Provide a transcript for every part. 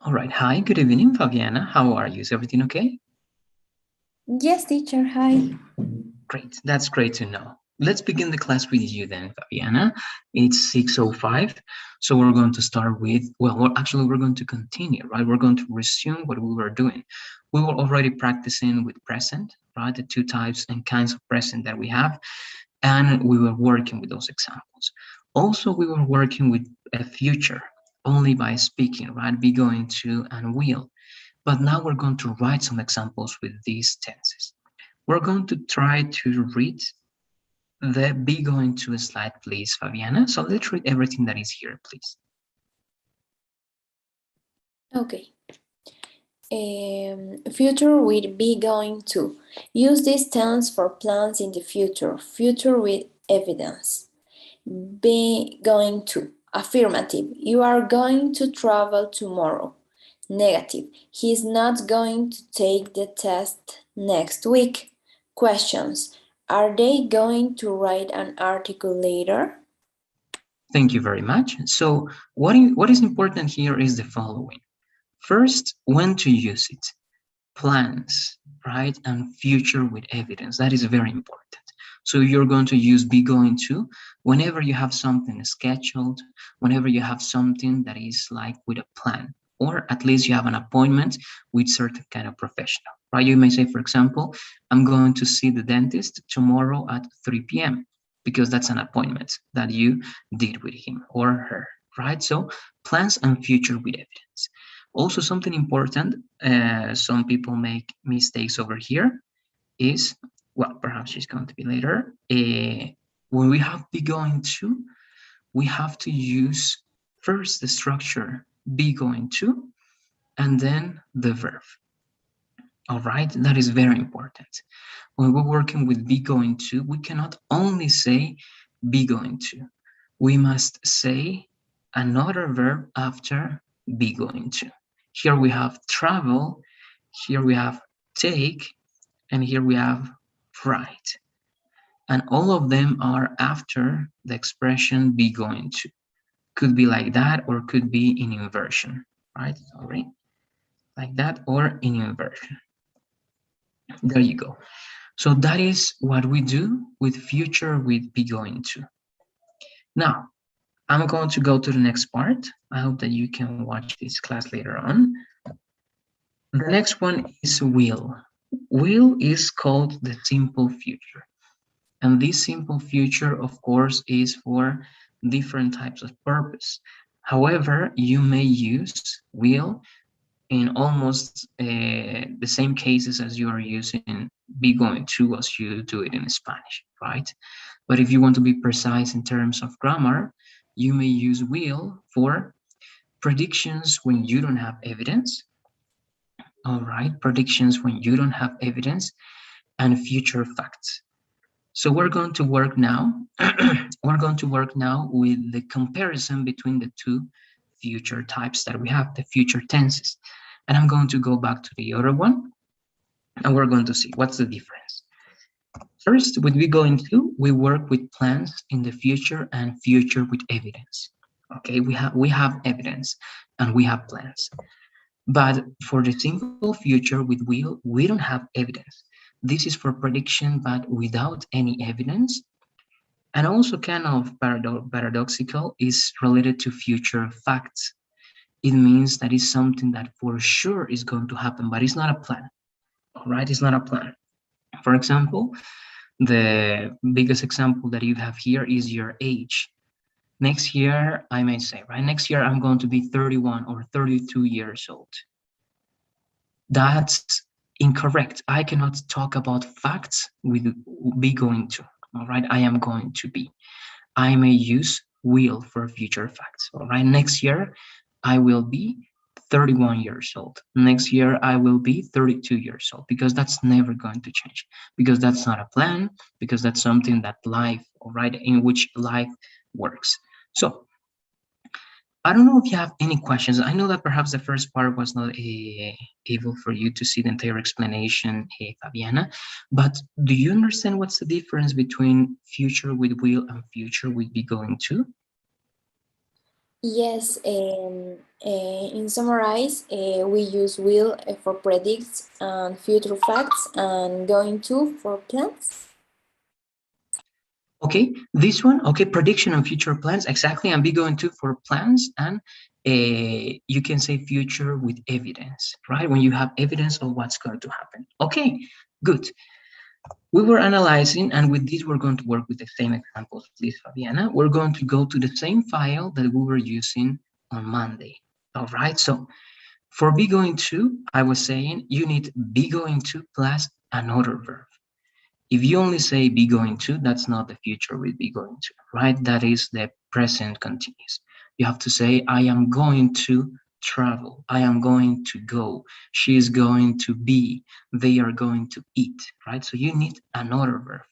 All right. Hi, good evening, Fabiana. How are you? Is everything okay? Yes, teacher. Hi. Great. That's great to know. Let's begin the class with you then, Fabiana. It's 6:05. So we're going to start with, actually, we're going to continue, right? We're going to resume what we were doing. We were already practicing with present, right? The two types and kinds of present that we have. And we were working with those examples. Also, we were working with a future only by speaking, right? Be going to and will. But now we're going to write some examples with these tenses. We're going to try to read the be going to slide, please, Fabiana. So let's read everything that is here, please. Okay. Future with be going to. Use this tense for plans in the future. Future with evidence. Be going to. Affirmative. You are going to travel tomorrow. Negative. He is not going to take the test next week. Questions. Are they going to write an article later? Thank you very much. So what is important here is the following. First, when to use it. Plans, right? And future with evidence. That is very important. So you're going to use be going to whenever you have something scheduled, whenever you have something that is like with a plan, or at least you have an appointment with certain kind of professional, right? You may say, for example, I'm going to see the dentist tomorrow at 3 p.m. because that's an appointment that you did with him or her, right? So plans and future with evidence. Also, something important, some people make mistakes over here is, well, perhaps she's going to be later. When we have be going to, we have to use first the structure be going to and then the verb. All right, that is very important. When we're working with be going to, we cannot only say be going to. We must say another verb after be going to. Here we have travel, here we have take, and here we have write. And all of them are after the expression be going to. Could be like that or could be in inversion, right? Sorry, like that or in inversion. There you go. So that is what we do with future with be going to. Now, I'm going to go to the next part. I hope that you can watch this class later on. The next one is will. Will is called the simple future. And this simple future, of course, is for different types of purpose. However, you may use will in almost the same cases as you are using be going to as you do it in Spanish, right? But if you want to be precise in terms of grammar, you may use will for predictions when you don't have evidence, all right? Predictions when you don't have evidence, and future facts. So we're going to work now. We're going to work now with the comparison between the two future types that we have, the future tenses. And I'm going to go back to the other one, and we're going to see what's the difference. First, when we go into, we work with plans in the future and future with evidence. Okay, we have evidence and we have plans. But for the simple future with will, we don't have evidence. This is for prediction, but without any evidence. And also kind of paradoxical is related to future facts. It means that it's something that for sure is going to happen, but it's not a plan. All right, it's not a plan. For example, the biggest example that you have here is your age. Next year, I may say, right? Next year, I'm going to be 31 or 32 years old. That's incorrect. I cannot talk about facts with be going to. All right, I am going to be. I may use will for future facts. All right, next year I will be 31 years old. Next year I will be 32 years old because that's never going to change because that's not a plan because that's something that life, all right, in which life works. So I don't know if you have any questions. I know that perhaps the first part was not able for you to see the entire explanation, Fabiana, but do you understand what's the difference between future with will and future with be going to? Yes, in summarize, we use will for predicts and future facts and going to for plans. Okay, this one, okay, prediction of future plans, exactly, and be going to for plans, and you can say future with evidence, right? When you have evidence of what's going to happen. Okay, good. We were analyzing, and with this, we're going to work with the same examples, please, Fabiana. We're going to go to the same file that we were using on Monday. All right, so for be going to, I was saying you need be going to plus another verb. If you only say be going to, that's not the future with be going to, right? That is the present continuous. You have to say, I am going to travel. I am going to go. She is going to be. They are going to eat, right? So you need another verb.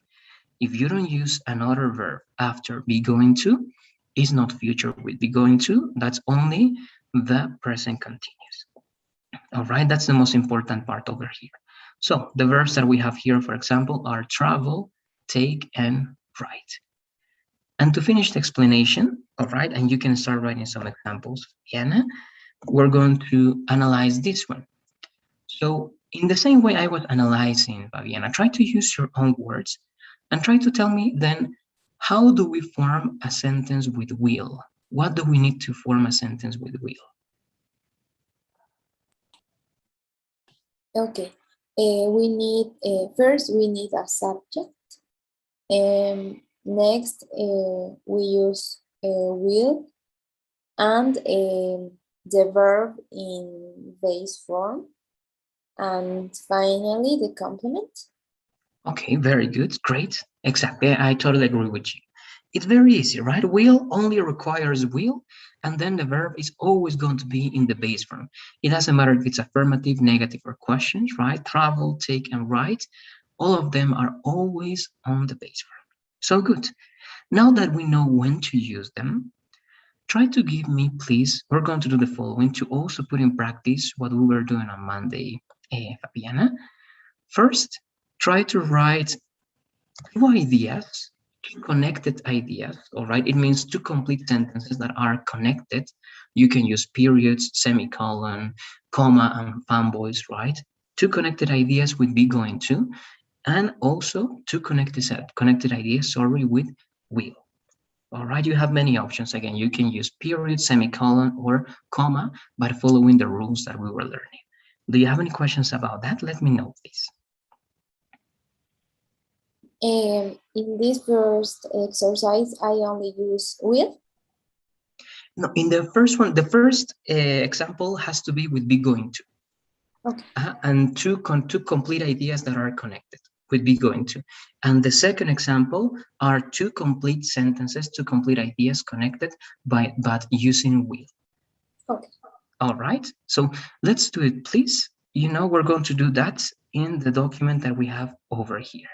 If you don't use another verb after be going to, it's not future with be going to. That's only the present continuous. All right, that's the most important part over here. So the verbs that we have here, for example, are travel, take, and write. And to finish the explanation, all right, and you can start writing some examples, Diana, we're going to analyze this one. So in the same way I was analyzing, Fabiana, try to use your own words and try to tell me then, how do we form a sentence with will? What do we need to form a sentence with will? Okay, we need first we need a subject. Next, we use will and the verb in base form, and finally the complement. Okay, very good, great. Exactly, I totally agree with you. It's very easy, right? Will only requires will, and then the verb is always going to be in the base form. It doesn't matter if it's affirmative, negative, or questions, right? Travel, take, and write, all of them are always on the base form. So good. Now that we know when to use them, try to give me, please, we're going to do the following to also put in practice what we were doing on Monday, Fabiana. First, try to write two ideas, two connected ideas, all right? It means two complete sentences that are connected. You can use periods, semicolon, comma, and fanboys, right? Two connected ideas with be going to, and also two connected ideas, sorry, with will. All right, you have many options. Again, you can use period, semicolon, or comma, by following the rules that we were learning. Do you have any questions about that? Let me know, please. In this first exercise, I only use will. No, in the first one, the first example has to be with be going to. Okay. And two complete ideas that are connected with be going to. And the second example are two complete sentences, two complete ideas connected by but using will. Okay. All right, so let's do it, please. You know, we're going to do that in the document that we have over here.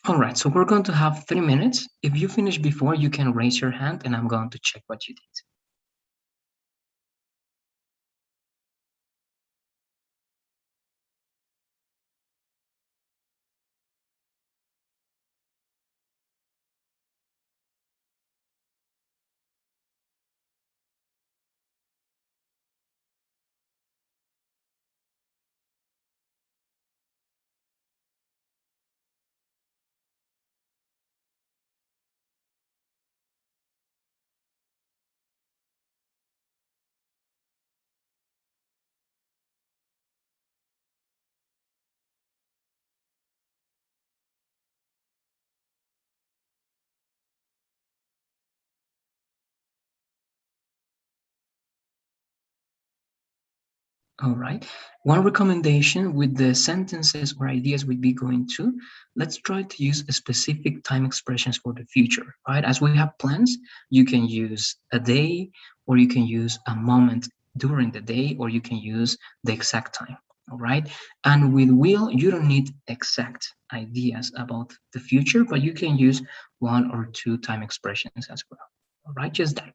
All right, so we're going to have 3 minutes. If you finish before, you can raise your hand and I'm going to check what you did. All right. One recommendation with the sentences or ideas with be going to, let's try to use specific time expressions for the future, right? As we have plans, you can use a day, or you can use a moment during the day, or you can use the exact time. All right. And with will, you don't need exact ideas about the future, but you can use one or two time expressions as well. All right. Just that one.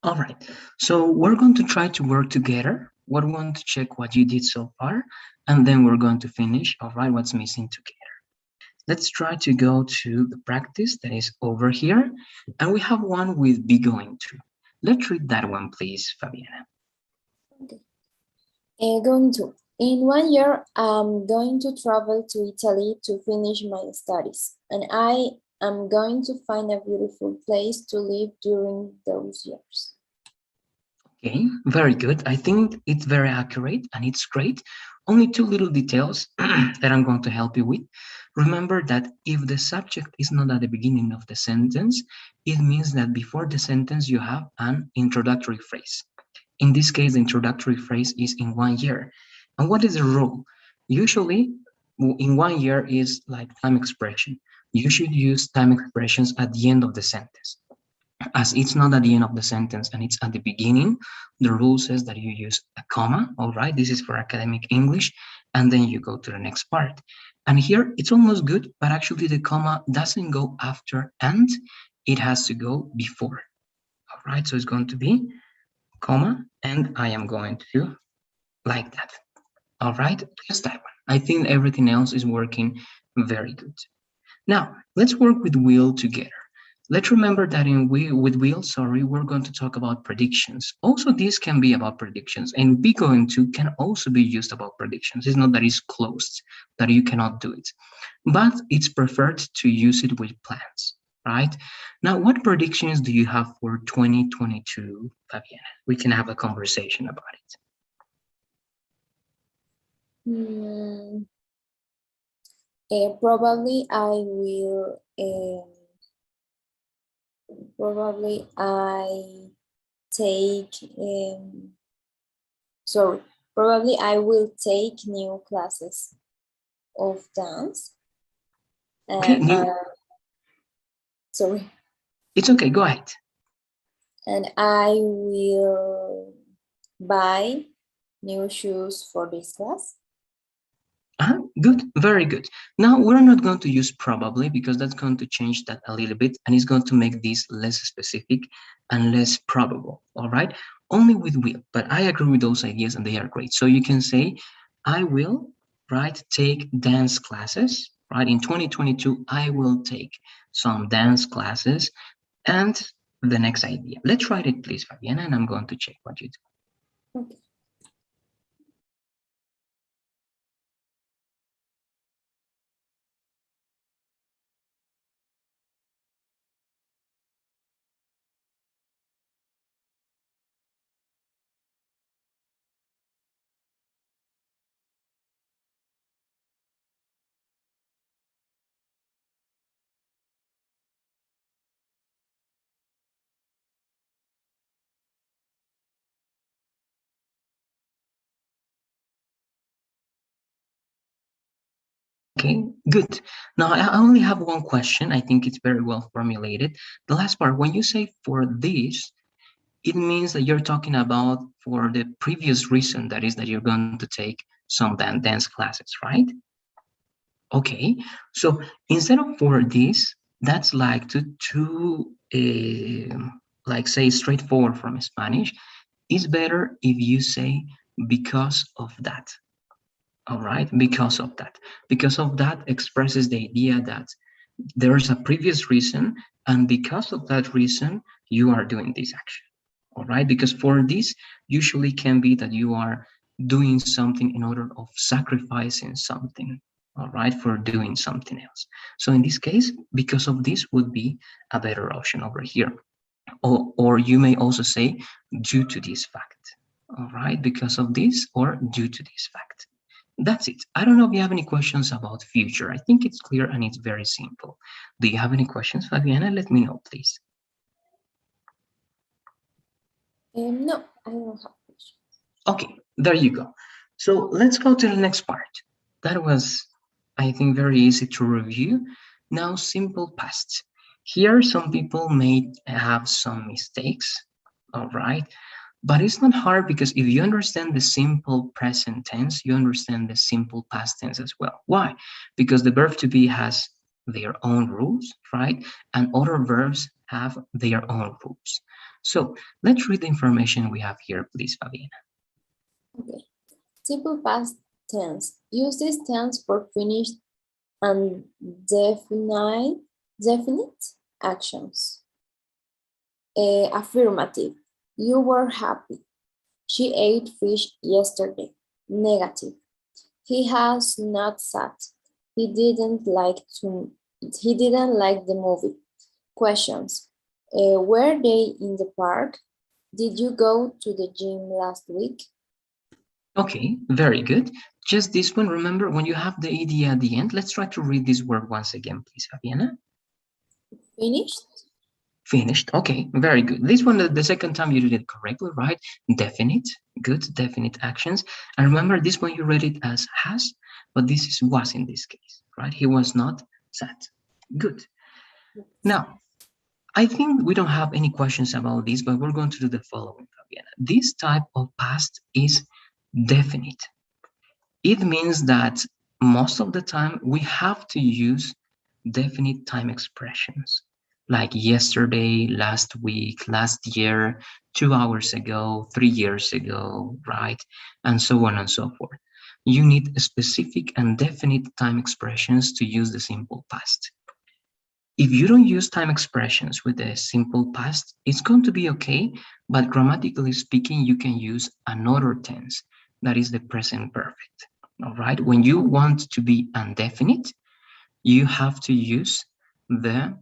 All right, so we're going to try to work together. We're going to check what you did so far, and then we're going to finish, all right, what's missing together. Let's try to go to the practice that is over here, and we have one with be going to. Let's read that one, please, Fabiana. Okay. Going to. In 1 year, I'm going to travel to Italy to finish my studies, and I am going to find a beautiful place to live during those years. Okay, very good. I think it's very accurate and it's great. Only two little details that I'm going to help you with. Remember that if the subject is not at the beginning of the sentence, it means that before the sentence you have an introductory phrase. In this case, the introductory phrase is in 1 year. And what is the rule? Usually, in 1 year is like time expression. You should use time expressions at the end of the sentence. As it's not at the end of the sentence and it's at the beginning, the rule says that you use a comma. All right, this is for academic English, and then you go to the next part. And here it's almost good, but actually the comma doesn't go after and, it has to go before. All right, so it's going to be comma, and I am going to like that. All right, just that one. I think everything else is working very good. Now, let's work with will together. Let's remember that with will, sorry, we're going to talk about predictions. Also, this can be about predictions, and be going to can also be used about predictions. It's not that it's closed, that you cannot do it, but it's preferred to use it with plans, right? Now, what predictions do you have for 2022, Fabiana? We can have a conversation about it. Probably I will. Probably I take. Sorry. Probably I will take new classes of dance. Okay, Sorry. it's okay. Go ahead. And I will buy new shoes for this class. Good, very good. Now we're not going to use probably because that's going to change that a little bit and it's going to make this less specific and less probable. All right, only with will, but I agree with those ideas and they are great. So you can say, I will, right, take dance classes, right? In 2022, I will take some dance classes. And the next idea. Let's write it, please, Fabiana, and I'm going to check what you do. Okay. Okay, good. Now I only have one question. I think it's very well formulated. The last part, when you say for this, it means that you're talking about for the previous reason, that is that you're going to take some dance classes, right? Okay, so instead of for this, that's like like say straightforward from Spanish. It's better if you say because of that. All right, because of that expresses the idea that there's a previous reason, and because of that reason you are doing this action. All right, because for this usually can be that you are doing something in order of sacrificing something, all right, for doing something else. So in this case, because of this would be a better option over here. Or you may also say due to this fact. All right, because of this or due to this fact. That's it. I don't know if you have any questions about future. I think it's clear and it's very simple. Do you have any questions, Fabiana? Let me know, please. No, I don't have questions. Okay, there you go. So let's go to the next part. That was, I think, very easy to review. Now, simple past. Here, some people may have some mistakes, all right? But it's not hard because if you understand the simple present tense, you understand the simple past tense as well. Why? Because the verb to be has their own rules, right? And other verbs have their own rules. So let's read the information we have here, please, Fabiana. Okay. Simple past tense. Use this tense for finished and definite actions. Affirmative. You were happy. She ate fish yesterday. Negative. He has not sat. He didn't like the movie. Questions. Were they in the park? Did you go to the gym last week? Okay, very good. Just this one, remember when you have the ed at the end, let's try to read this word once again, please, Fabiana. Finished? Finished. Okay, very good. This one, the second time you did it correctly, right? Definite. Good, definite actions. And remember, this one you read it as has, but this is was in this case, right? He was not sat. Good. Now, I think we don't have any questions about this, but we're going to do the following, Fabiana. This type of past is definite. It means that most of the time we have to use definite time expressions like yesterday, last week, last year, 2 hours ago, 3 years ago, right? And so on and so forth. You need specific and definite time expressions to use the simple past. If you don't use time expressions with the simple past, it's going to be okay, but grammatically speaking, you can use another tense, that is the present perfect. All right, when you want to be indefinite, you have to use the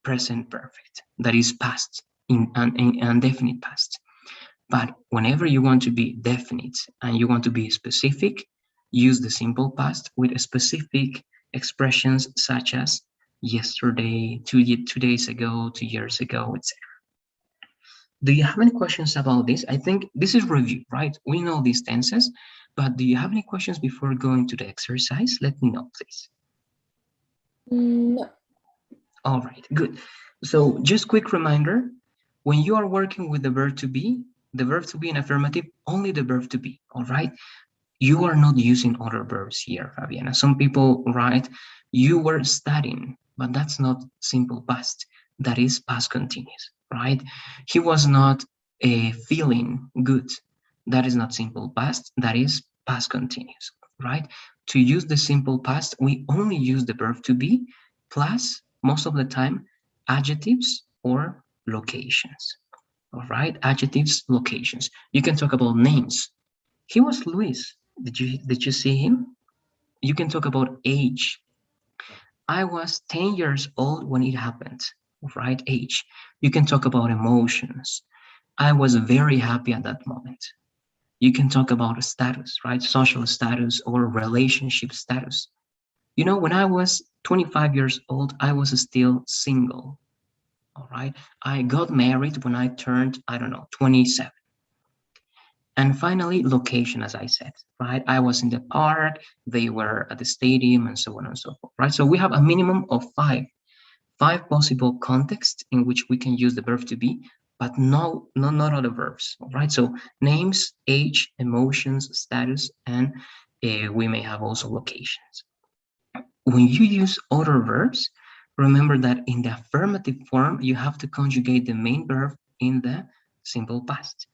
present perfect, that is past, in indefinite past. But whenever you want to be definite and you want to be specific, use the simple past with specific expressions such as yesterday, 2 days ago, 2 years ago, etc. Do you have any questions about this? I think this is review, right? We know these tenses, but do you have any questions before going to the exercise? Let me know, please. No. All right, good. So just quick reminder, when you are working with the verb to be in affirmative, only the verb to be, all right? You are not using other verbs here, Fabiana. Some people write, you were studying, but that's not simple past. That is past continuous, right? He was not feeling good. That is not simple past. That is past continuous, right? To use the simple past, we only use the verb to be plus, most of the time, adjectives or locations. All right, adjectives, locations. You can talk about names. He was Luis. Did you see him? You can talk about age. I was 10 years old when it happened, right? Age. You can talk about emotions. I was very happy at that moment. You can talk about status, right? Social status or relationship status. You know, when I was 25 years old, I was still single. All right. I got married when I turned, I don't know, 27. And finally, location, as I said, right? I was in the park, they were at the stadium, and so on and so forth, right? So we have a minimum of five possible contexts in which we can use the verb to be, but not other verbs, right? So names, age, emotions, status, and we may have also locations. When you use other verbs, remember that in the affirmative form, you have to conjugate the main verb in the simple past.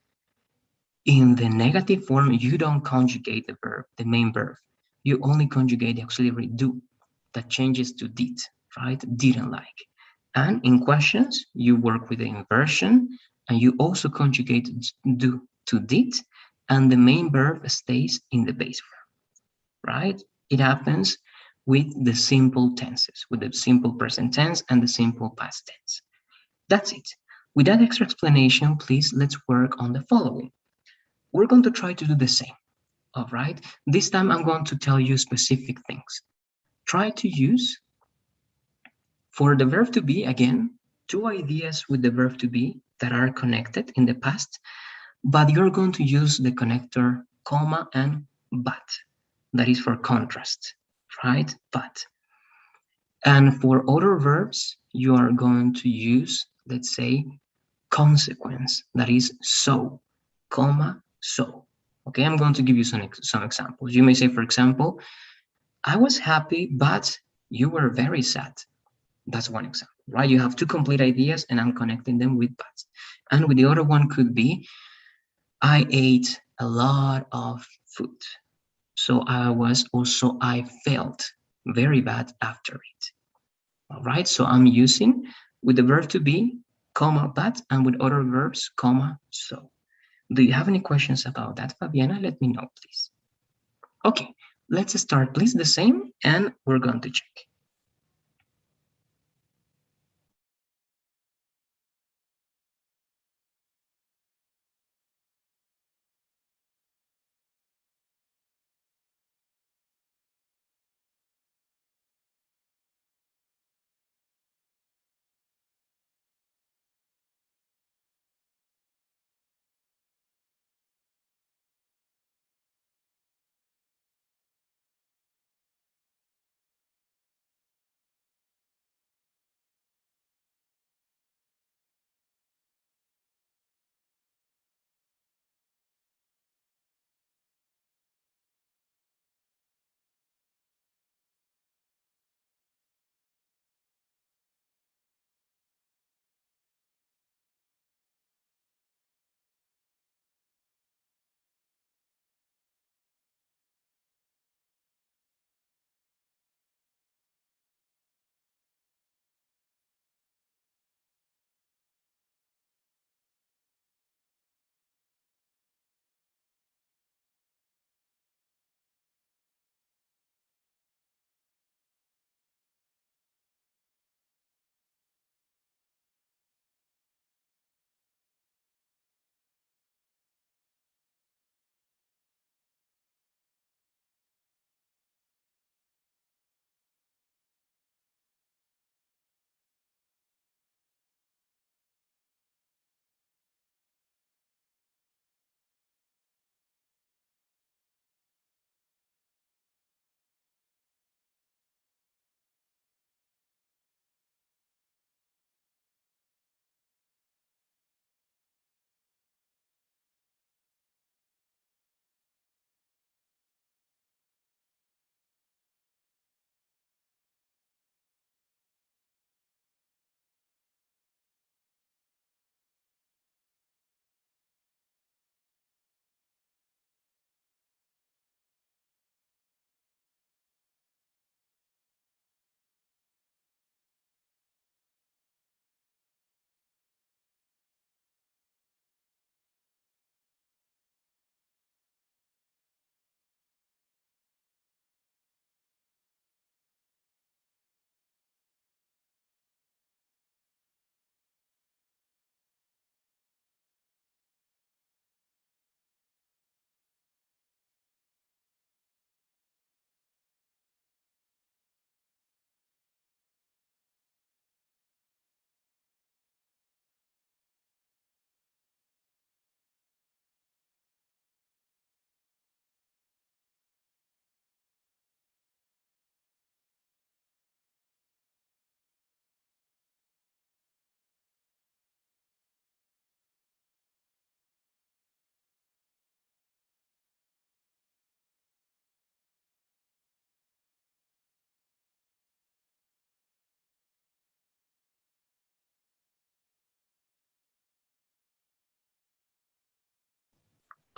In the negative form, you don't conjugate the verb, the main verb. You only conjugate the auxiliary do that changes to did, right? Didn't like. And in questions, you work with the inversion and you also conjugate do to did, and the main verb stays in the base verb, right? It happens with the simple tenses, with the simple present tense and the simple past tense. That's it. With that extra explanation, please let's work on the following. We're going to try to do the same, all right? This time I'm going to tell you specific things. Try to use, for the verb to be, again, two ideas with the verb to be that are connected in the past, but you're going to use the connector comma and but. That is for contrast, right? But. And for other verbs, you are going to use, let's say, consequence, that is so, comma, so. Okay, I'm going to give you some examples. You may say, for example, I was happy, but you were very sad. That's one example, right? You have two complete ideas and I'm connecting them with but. And with the other one could be, I ate a lot of food. So I felt very bad after it. All right, so I'm using with the verb to be, comma, but, and with other verbs, comma, so. Do you have any questions about that, Fabiana? Let me know, please. Okay, let's start, please, the same, and we're going to check.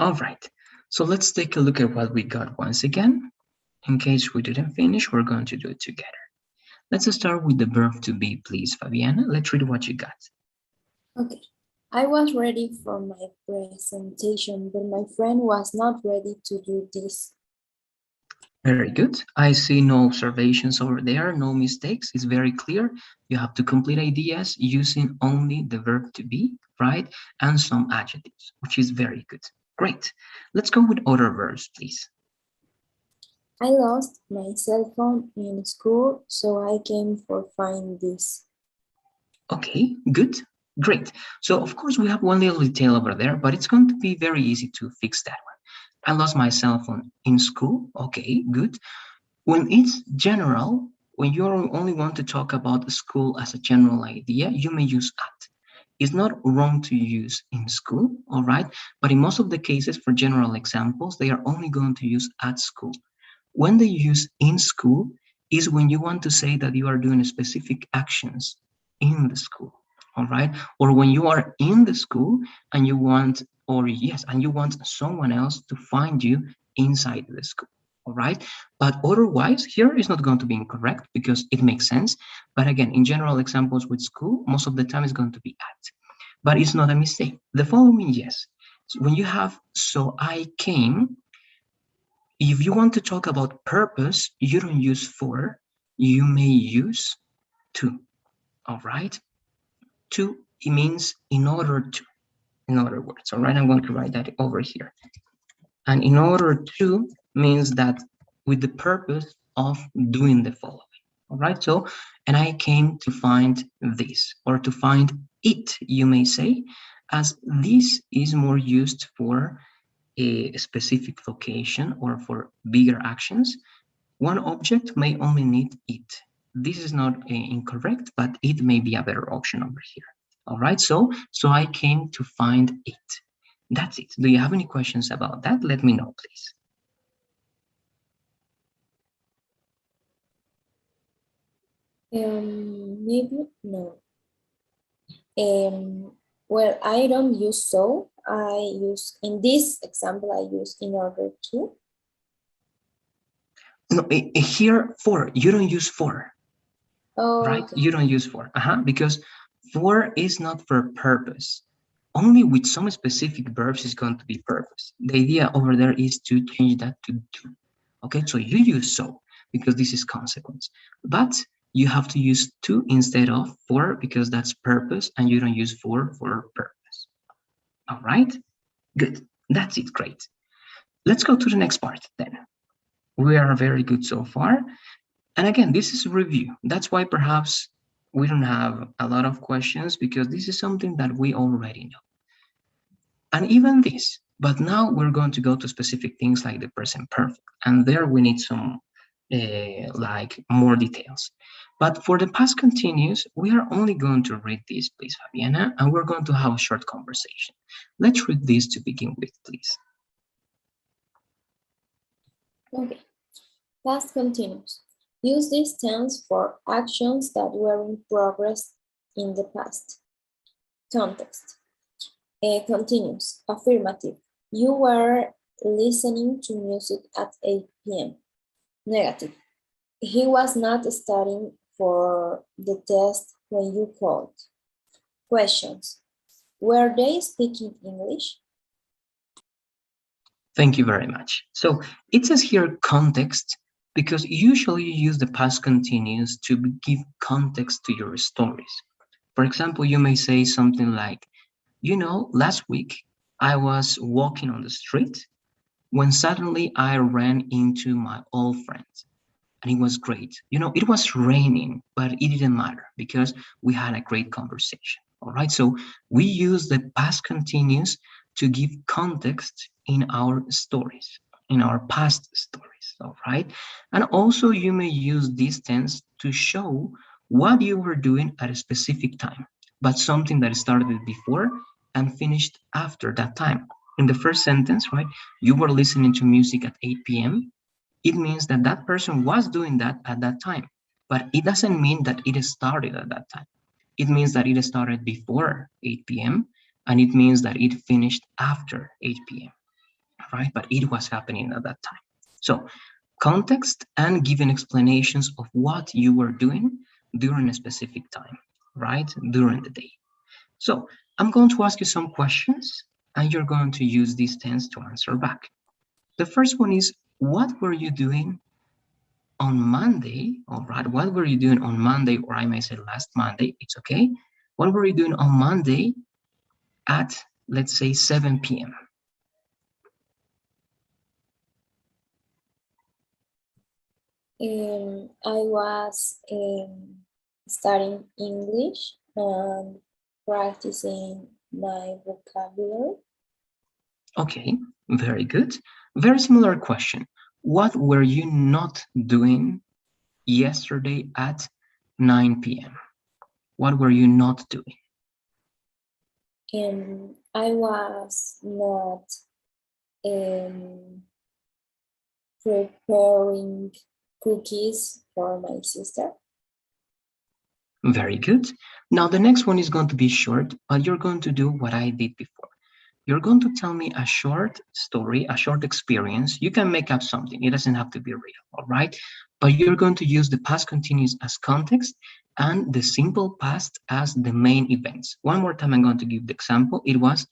All right, so let's take a look at what we got once again. In case we didn't finish, we're going to do it together. Let's start with the verb to be, please, Fabiana. Let's read what you got. Okay. I was ready for my presentation, but my friend was not ready to do this. Very good. I see no observations over there, no mistakes. It's very clear. You have to complete ideas using only the verb to be, right? And some adjectives, which is very good. Great. Let's go with other verbs, please. I lost my cell phone in school, so I came for find this. Okay, good. Great. So, of course, we have one little detail over there, but it's going to be very easy to fix that one. I lost my cell phone in school. Okay, good. When it's general, when you only want to talk about school as a general idea, you may use at. It's not wrong to use in school, all right? But in most of the cases, for general examples, they are only going to use at school. When they use in school is when you want to say that you are doing specific actions in the school, all right? Or when you are in the school and you want, or yes, and you want someone else to find you inside the school, all right? But otherwise, here is not going to be incorrect because it makes sense. But again, in general examples with school, most of the time it's going to be at. But it's not a mistake. The following, yes. So when you have, so I came, if you want to talk about purpose, you don't use for, you may use to, all right? To, it means in order to, in other words, all right? I'm going to write that over here. And in order to means that with the purpose of doing the following, all right? So, and I came to find this, or to find it, you may say, as this is more used for a specific location or for bigger actions. One object may only need it. This is not incorrect, but it may be a better option over here. All right, so I came to find it. That's it. Do you have any questions about that? Let me know, please. Maybe no. Well, I don't use so. I use, in this example, I use in order to. No, here for, you don't use for, Oh, right? okay. You don't use for, because for is not for purpose. Only with some specific verbs is going to be purpose. The idea over there is to change that to do. Okay, so you use so because this is consequence, but you have to use to instead of for because that's purpose, and you don't use for purpose. All right, good. That's it. Great. Let's go to the next part then. We are very good so far. And again, this is review. That's why perhaps we don't have a lot of questions because this is something that we already know. And even this, but now we're going to go to specific things like the present perfect. And there we need some like more details. But for the past continuous, we are only going to read this, please, Fabiana, and we're going to have a short conversation. Let's read this to begin with, please. Okay. Past continuous. Use this tense for actions that were in progress in the past. Context. Continuous. Affirmative. You were listening to music at 8 p.m. Negative. He was not studying for the test when you called. Questions. Were they speaking English? Thank you very much. So it says here context because usually you use the past continuous to give context to your stories. For example, you may say something like, you know, last week I was walking on the street when suddenly I ran into my old friend. And it was great. You know, it was raining, but it didn't matter because we had a great conversation. All right. So we use the past continuous to give context in our stories, in our past stories. All right. And also you may use this tense to show what you were doing at a specific time, but something that started before and finished after that time. In the first sentence, right, you were listening to music at 8 p.m. It means that that person was doing that at that time, but it doesn't mean that it started at that time. It means that it started before 8 p.m. and it means that it finished after 8 p.m. right? But it was happening at that time. So context and giving explanations of what you were doing during a specific time, right? During the day. So I'm going to ask you some questions and you're going to use these tense to answer back. The first one is, what were you doing on Monday? All right, what were you doing on Monday? Or I may say last Monday, it's okay. What were you doing on Monday at, let's say, 7 p.m.? I was studying English and practicing my vocabulary. Okay, very good. Very similar question. What were you not doing yesterday at 9 p.m.? What were you not doing? I was not preparing cookies for my sister. Very good. Now the next one is going to be short, but you're going to do what I did before. You're going to tell me a short story, a short experience. You can make up something. It doesn't have to be real, all right? But you're going to use the past continuous as context and the simple past as the main events. One more time, I'm going to give the example. It was,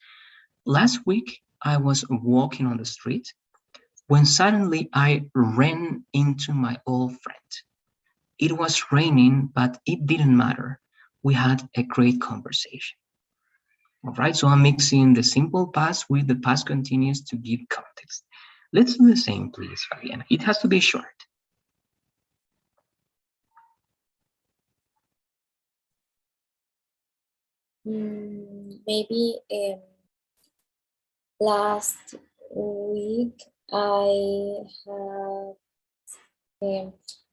last week, I was walking on the street when suddenly I ran into my old friend. It was raining, but it didn't matter. We had a great conversation. All right, so I'm mixing the simple past with the past continuous to give context. Let's do the same, please, Fabiana. It has to be short. Maybe last week I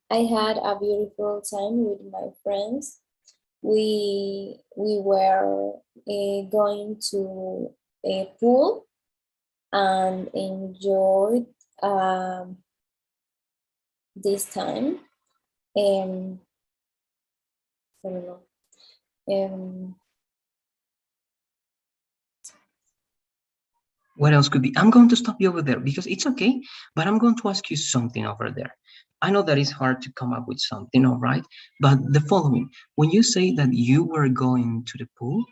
had a beautiful time with my friends. We were going to a pool and enjoyed this time. I don't know. What else could be? I'm going to stop you over there because it's okay, but I'm going to ask you something over there. I know that it's hard to come up with something, all right? But the following, when you say that you were going to the pool,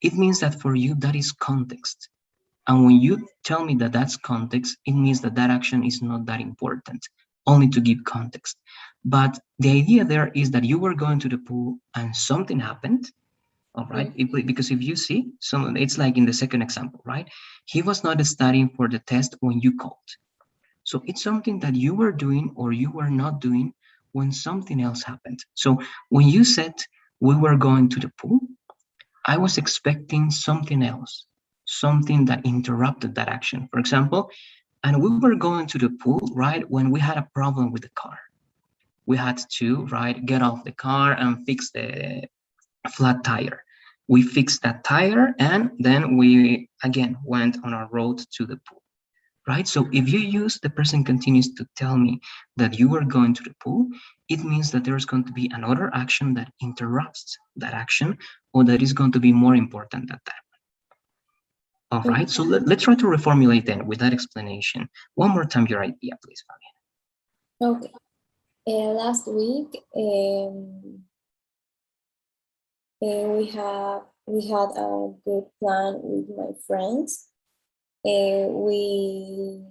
it means that for you, that is context. And when you tell me that that's context, it means that that action is not that important, only to give context. But the idea there is that you were going to the pool and something happened, all right? Because if you see, it's like in the second example, right? He was not studying for the test when you called. So it's something that you were doing or you were not doing when something else happened. So when you said we were going to the pool, I was expecting something else, something that interrupted that action. For example, and we were going to the pool, right, when we had a problem with the car. We had to, right, get off the car and fix the flat tire. We fixed that tire and then we again went on our road to the pool, right? So if you use the present continuous to tell me that you were going to the pool, it means that there's going to be another action that interrupts that action or that is going to be more important than that. All right, so let's try to reformulate then with that explanation. One more time your idea, please, Fabian. Okay. Last week, we had a good plan with my friends. We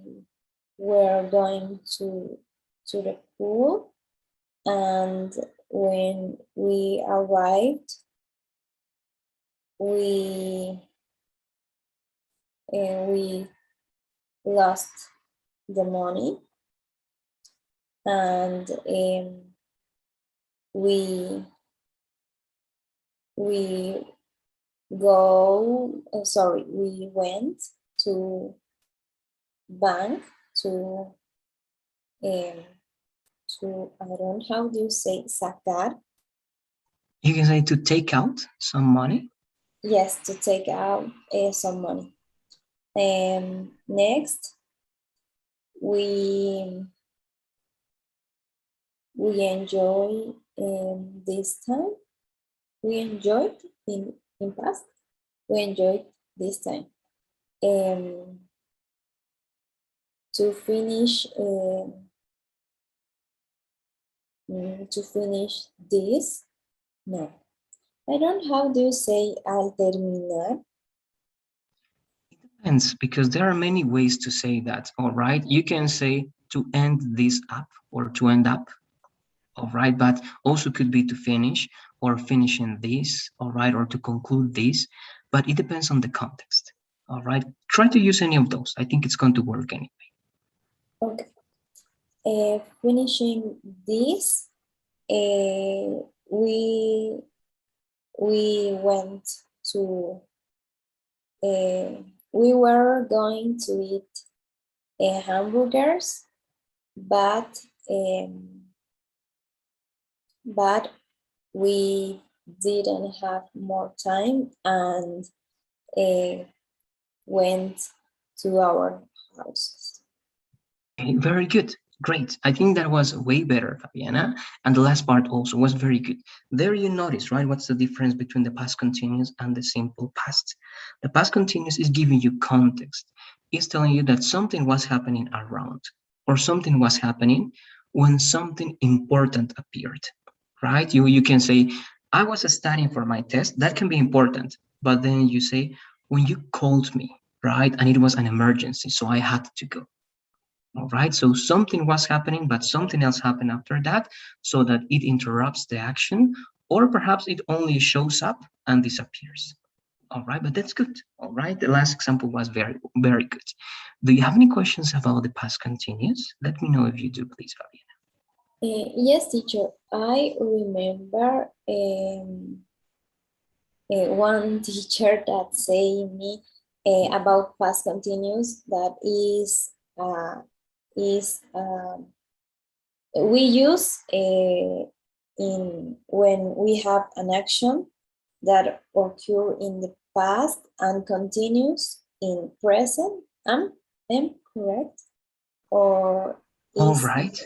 were going to the pool, and when we arrived, we lost the money, and we went to bank to I don't know how do you say sacar. You can say to take out some money. Yes, to take out some money. Next, we enjoy this time. We enjoyed in past. We enjoyed this time. to finish this. No, I don't. How do you say al terminar? Depends, because there are many ways to say that. All right, you can say to end this up or to end up. All right, but also could be to finish or finishing this. All right, or to conclude this. But it depends on the context. All right, try to use any of those. I think it's going to work anyway. Okay. Finishing this, we went to. We were going to eat hamburgers, but we didn't have more time and went to our houses. Okay, very good. Great. I think that was way better, Fabiana. And the last part also was very good. There you notice, right? What's the difference between the past continuous and the simple past? The past continuous is giving you context. It's telling you that something was happening around or something was happening when something important appeared, right? You can say, I was studying for my test. That can be important. But then you say, when you called me, right? And it was an emergency, so I had to go. All right, so something was happening, but something else happened after that, so that it interrupts the action, or perhaps it only shows up and disappears. All right, but that's good. All right, the last example was very, very good. Do you have any questions about the past continuous? Let me know if you do, please, Fabiana. Yes, teacher. I remember one teacher that say me about past continuous that is we use in when we have an action that occur in the past and continues in present. Am correct? Or All is right.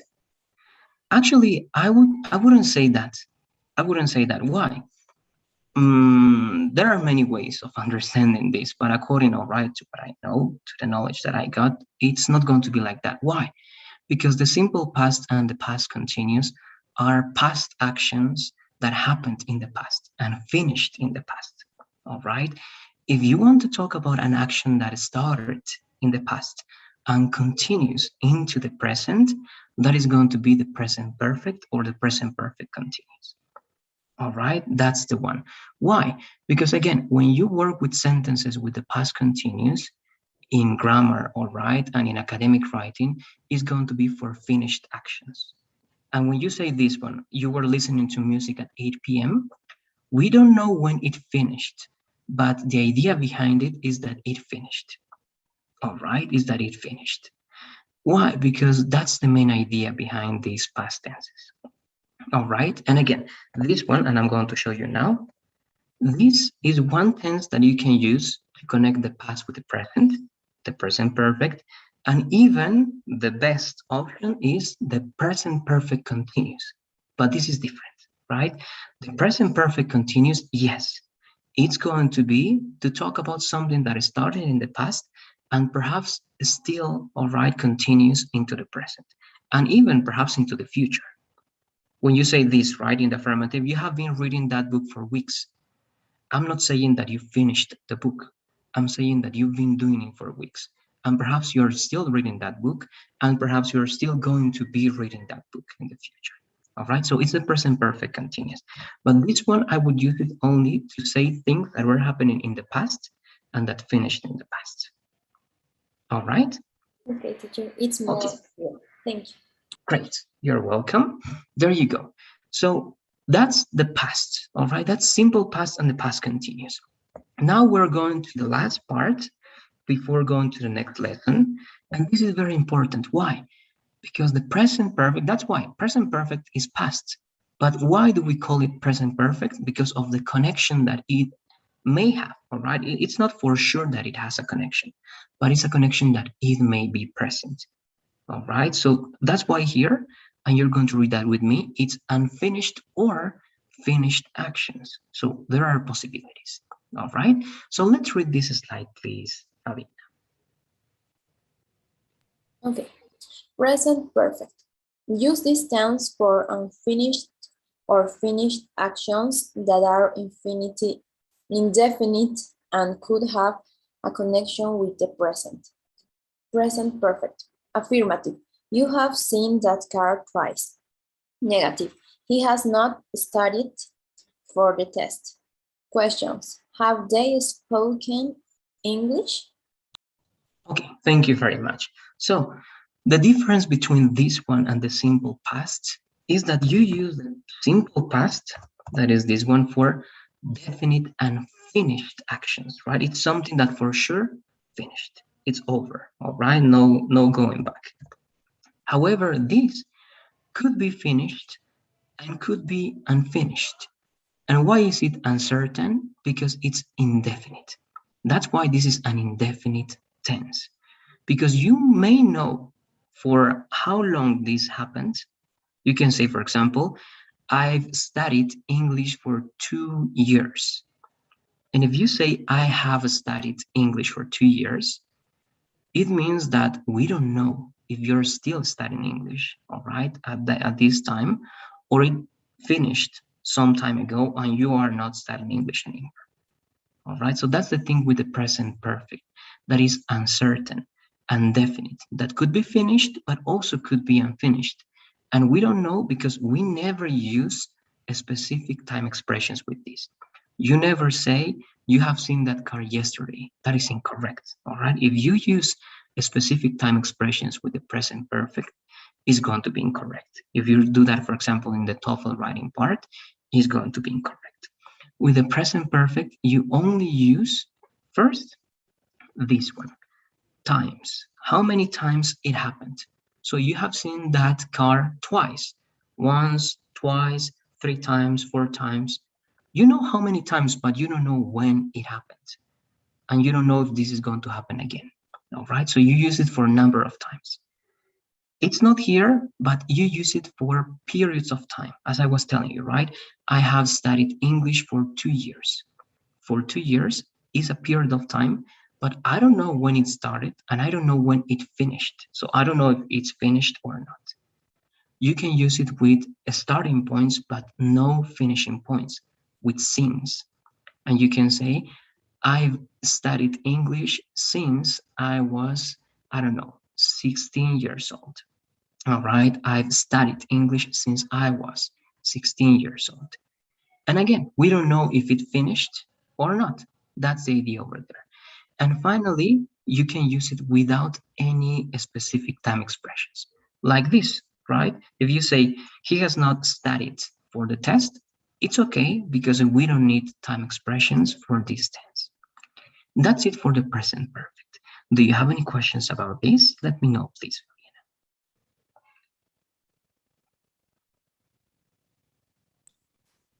Actually, I wouldn't say that. I wouldn't say that. Why? There are many ways of understanding this, but according, all right, to what I know, to the knowledge that I got, it's not going to be like that. Why? Because the simple past and the past continuous are past actions that happened in the past and finished in the past. All right. If you want to talk about an action that started in the past and continues into the present, that is going to be the present perfect or the present perfect continuous. All right, that's the one. Why? Because again, when you work with sentences with the past continuous in grammar, all right, and in academic writing, is going to be for finished actions. And when you say this one, you were listening to music at 8 p.m., we don't know when it finished, but the idea behind it is that it finished. All right, is that it finished. Why? Because that's the main idea behind these past tenses. All right, and again, this one, and I'm going to show you now, this is one tense that you can use to connect the past with the present perfect, and even the best option is the present perfect continuous. But this is different, right? The present perfect continuous, yes, it's going to be to talk about something that started in the past and perhaps still, all right, continues into the present and even perhaps into the future. When you say this, right, in the affirmative, you have been reading that book for weeks. I'm not saying that you finished the book. I'm saying that you've been doing it for weeks. And perhaps you're still reading that book, and perhaps you're still going to be reading that book in the future. All right, so it's the present perfect continuous. But this one, I would use it only to say things that were happening in the past and that finished in the past. All right? okay, teacher? It's more Okay. clear. Thank you. Great, you're welcome. There you go. So that's the past, all right? That's simple past and the past continuous. Now we're going to the last part before going to the next lesson. And this is very important. Why? Because the present perfect, that's why present perfect is past. But why do we call it present perfect? Because of the connection that it may have, all right? It's not for sure that it has a connection, but it's a connection that it may be present. All right, so that's why here, and you're going to read that with me, it's unfinished or finished actions. So there are possibilities. All right, so let's read this slide, please, Fabi. Okay. Present perfect. Use this tense for unfinished or finished actions that are indefinite and could have a connection with the present. Present perfect. Affirmative. You have seen that car twice. Negative. He has not studied for the test. Questions. Have they spoken English? Okay, thank you very much. So the difference between this one and the simple past is that you use the simple past, that is this one, for definite and finished actions, right? It's something that for sure finished. It's over, all right? No going back. However, this could be finished and could be unfinished. And why is it uncertain? Because it's indefinite. That's why this is an indefinite tense. Because you may know for how long this happens. You can say, for example, I've studied English for 2 years. And if you say, I have studied English for 2 years, it means that we don't know if you're still studying English, all right, at this time, or it finished some time ago and you are not studying English anymore. All right, so that's the thing with the present perfect, that is uncertain, indefinite, that could be finished, but also could be unfinished. And we don't know because we never use a specific time expressions with this. You never say, you have seen that car yesterday. That is incorrect. All right, if you use a specific time expressions with the present perfect, is going to be incorrect. If you do that, for example, in the TOEFL writing part, is going to be incorrect. With the present perfect, you only use first this one, times. How many times it happened? So you have seen that car twice, once, twice, 3 times, 4 times. You know how many times, but you don't know when it happened. And you don't know if this is going to happen again. All right, so you use it for a number of times. It's not here, but you use it for periods of time. As I was telling you, right? I have studied English for 2 years. For 2 years is a period of time, but I don't know when it started and I don't know when it finished. So I don't know if it's finished or not. You can use it with starting points, but no finishing points, with since. And you can say, I've studied English since I was, I don't know, 16 years old. All right, I've studied English since I was 16 years old. And again, we don't know if it finished or not. That's the idea over there. And finally, you can use it without any specific time expressions, like this, right? If you say, he has not studied for the test, it's okay because we don't need time expressions for this tense. That's it for the present perfect. Do you have any questions about this? Let me know, please.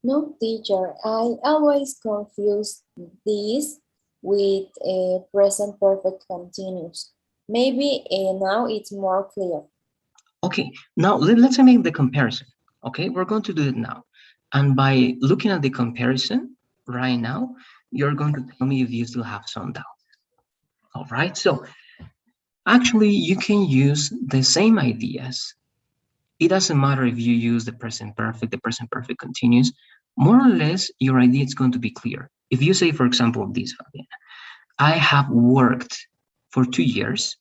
No, teacher. I always confuse this with a present perfect continuous. Maybe now it's more clear. Okay, now let's make the comparison. Okay, we're going to do it now. And by looking at the comparison right now, you're going to tell me if you still have some doubt. All right, so actually you can use the same ideas. It doesn't matter if you use the present perfect continuous, more or less your idea is going to be clear. If you say, for example, this, Fabiana, I have worked for 2 years,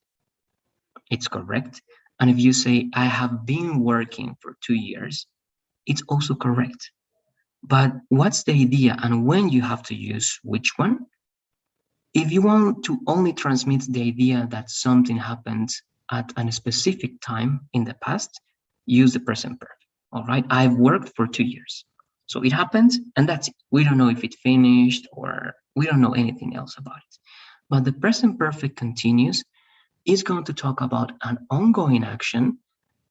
it's correct. And if you say, I have been working for 2 years, it's also correct. But what's the idea and when you have to use which one? If you want to only transmit the idea that something happened at a specific time in the past, use the present perfect. All right, I've worked for 2 years. So it happened and that's it. We don't know if it finished or we don't know anything else about it. But the present perfect continuous is going to talk about an ongoing action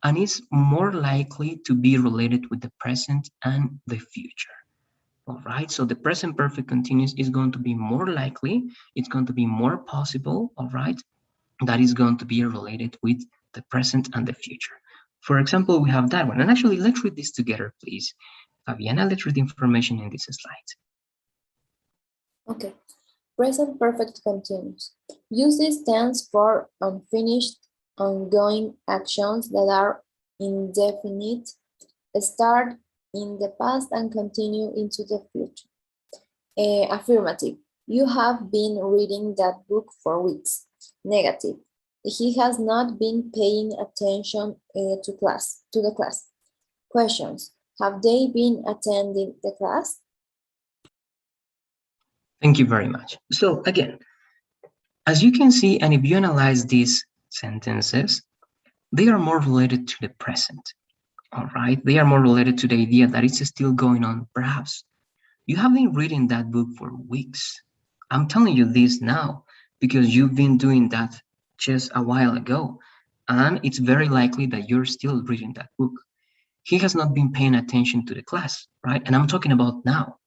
and is more likely to be related with the present and the future. All right, so the present perfect continuous is going to be more likely, it's going to be more possible, all right, that is going to be related with the present and the future. For example, we have that one. And actually, let's read this together, please. Fabiana, let's read the information in this slide. Okay. Present perfect continuous. Use this tense for unfinished ongoing actions that are indefinite, start in the past and continue into the future. Affirmative. You have been reading that book for weeks. Negative. He has not been paying attention to the class. Questions. Have they been attending the class? Thank you very much. So again, as you can see, and if you analyze these sentences, they are more related to the present. All right, they are more related to the idea that it's still going on. Perhaps you have been reading that book for weeks. I'm telling you this now because you've been doing that just a while ago, and it's very likely that you're still reading that book. He has not been paying attention to the class, right? And I'm talking about now.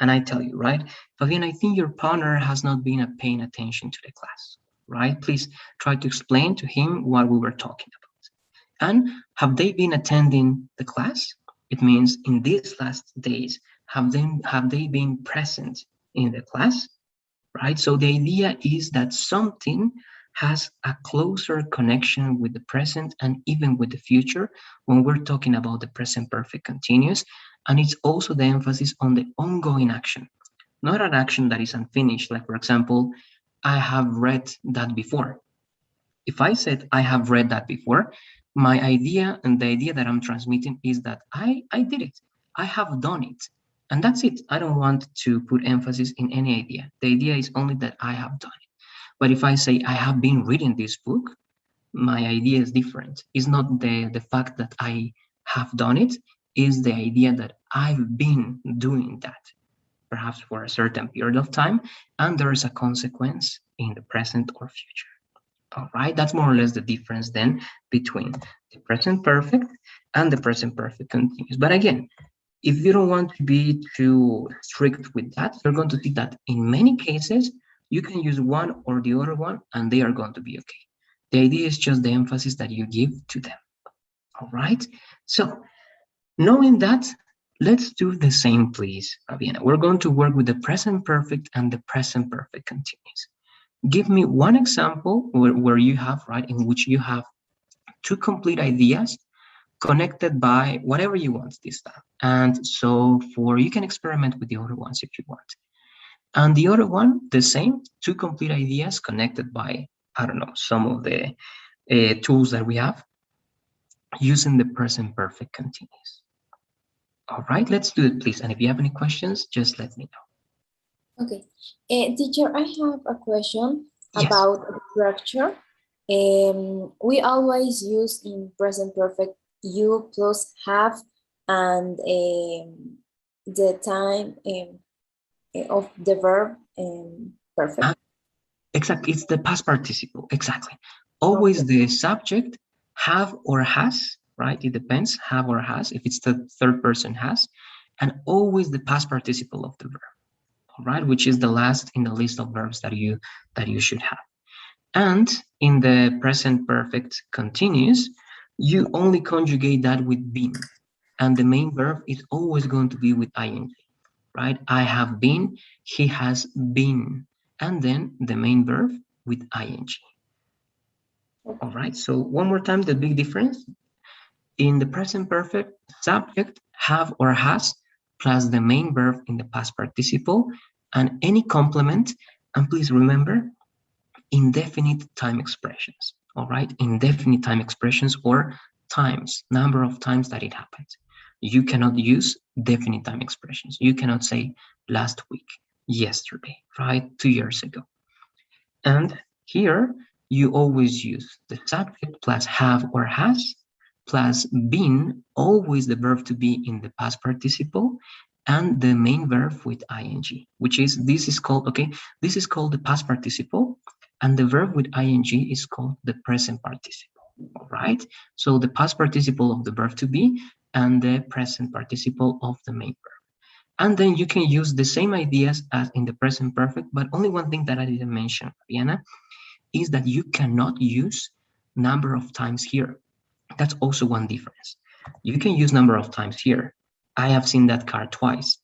And I tell you, right, Fabian, I think your partner has not been paying attention to the class, right? Please try to explain to him what we were talking about. And have they been attending the class? It means in these last days, have they been present in the class? Right? So the idea is that something has a closer connection with the present and even with the future when we're talking about the present perfect continuous. And it's also the emphasis on the ongoing action, not an action that is unfinished. Like, for example, I have read that before. If I said I have read that before, my idea and the idea that I'm transmitting is that I did it. I have done it. And that's it. I don't want to put emphasis in any idea. The idea is only that I have done it. But if I say I have been reading this book, my idea is different. It's not the fact that I have done it, is the idea that I've been doing that, perhaps for a certain period of time, and there is a consequence in the present or future. All right, that's more or less the difference then between the present perfect and the present perfect continuous. But again, if you don't want to be too strict with that, you're going to see that in many cases, you can use one or the other one and they are going to be okay. The idea is just the emphasis that you give to them. All right, so knowing that, let's do the same, please, Fabiana. We're going to work with the present perfect and the present perfect continuous. Give me one example where you have, right, in which you have two complete ideas connected by whatever you want this time. And so you can experiment with the other ones if you want. And the other one, the same, two complete ideas connected by, I don't know, some of the tools that we have using the present perfect continuous. All right, let's do it, please. And if you have any questions, just let me know. Okay. Teacher, I have a question Yes. about structure. We always use in present perfect you plus have and the time of the verb perfect. Exactly, it's the past participle, exactly. Always Okay. the subject have or has, right? It depends, have or has, if it's the third person has, and always the past participle of the verb, all right? Which is the last in the list of verbs that you should have. And in the present perfect continuous, you only conjugate that with been, and the main verb is always going to be with ing, right? I have been, he has been, and then the main verb with ing. All right, so one more time, the big difference. In the present perfect, subject have or has plus the main verb in the past participle and any complement. And please remember, indefinite time expressions, all right? Indefinite time expressions or times, number of times that it happened. You cannot use definite time expressions. You cannot say last week, yesterday, right? 2 years ago. And here you always use the subject plus have or has plus been, always the verb to be in the past participle, and the main verb with ing, which is, this is called the past participle, and the verb with ing is called the present participle. All right, so the past participle of the verb to be and the present participle of the main verb. And then you can use the same ideas as in the present perfect, but only one thing that I didn't mention, Fabiana, is that you cannot use number of times here. That's also one difference. You can use number of times here. I have seen that car twice,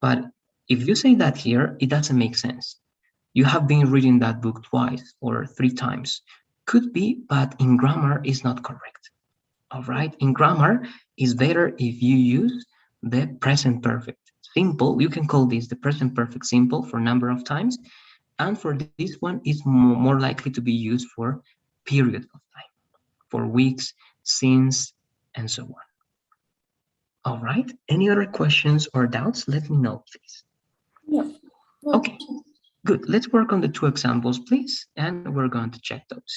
but if you say that here, it doesn't make sense. You have been reading that book twice or 3 times. Could be, but in grammar is not correct. All right, in grammar is better if you use the present perfect simple. You can call this the present perfect simple for a number of times, and for this one is more likely to be used for period of time, for weeks, since, and so on. All right, any other questions or doubts? Let me know, please. No. Okay, good. Let's work on the two examples, please, and we're going to check those.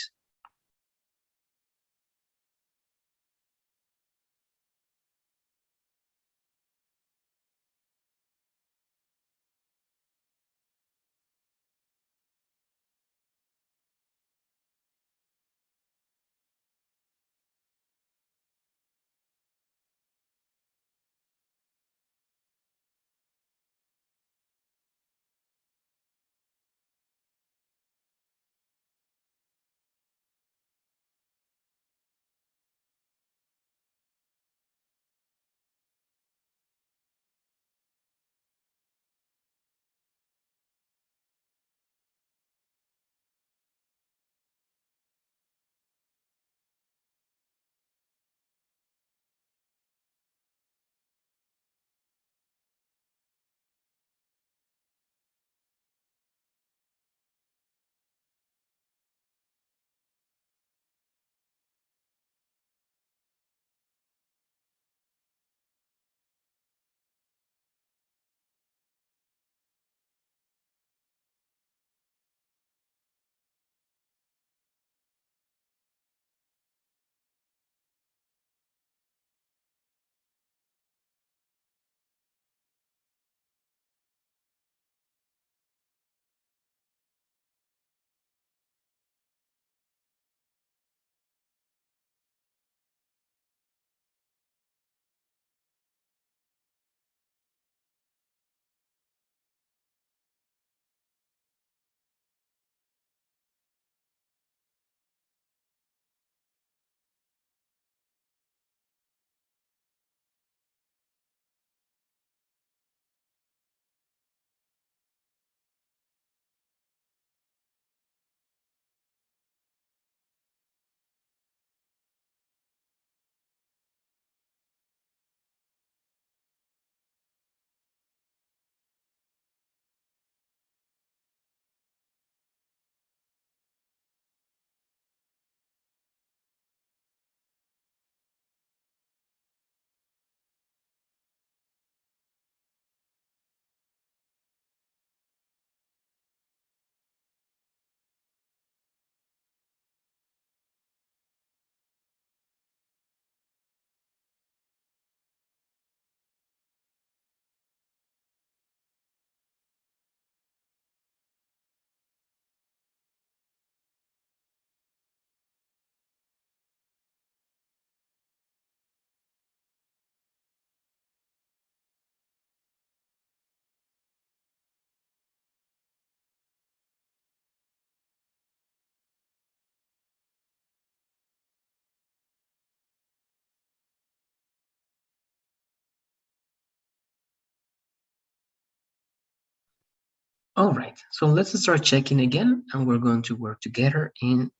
All right, so let's start checking again, and we're going to work together in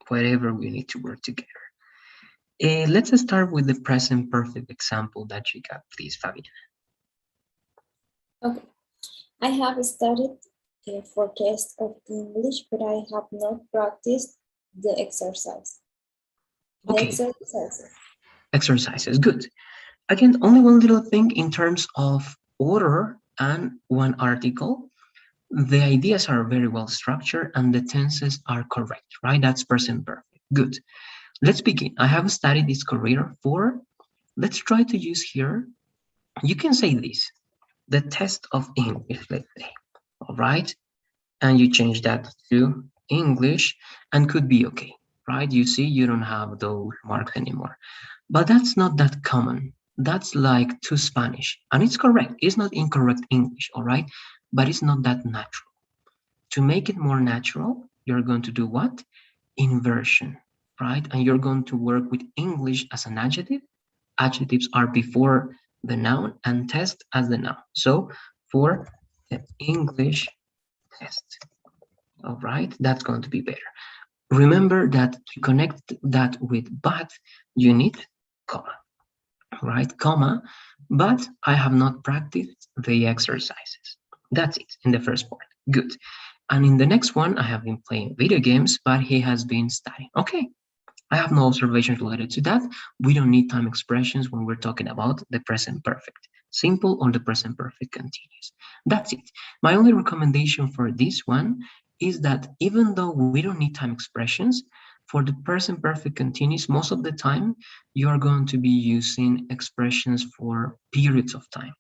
whatever we need to work together. Let's start with the present perfect example that you got, please, Fabian. Okay. I have studied the forecast of English, but I have not practiced the exercise. Okay, exercises, good. Again, only one little thing in terms of order and one article. The ideas are very well structured and the tenses are correct, right? That's present perfect. Good. Let's begin. I have studied this career for, let's try to use here, you can say this, the test of English, let's say, all right? And you change that to English and could be okay, right? You see, you don't have those marks anymore. But that's not that common. That's like to Spanish. And it's correct. It's not incorrect English, all right? But it's not that natural. To make it more natural, you're going to do what? Inversion, right? And you're going to work with English as an adjective. Adjectives are before the noun and test as the noun. So for the English test, all right, that's going to be better. Remember that to connect that with but, you need comma, right? Comma, but I have not practiced the exercises. That's it in the first part. Good. And in the next one, I have been playing video games, but he has been studying. Okay, I have no observations related to that. We don't need time expressions when we're talking about the present perfect, simple or the present perfect continuous. That's it. My only recommendation for this one is that even though we don't need time expressions, for the present perfect continuous, most of the time you are going to be using expressions for periods of time.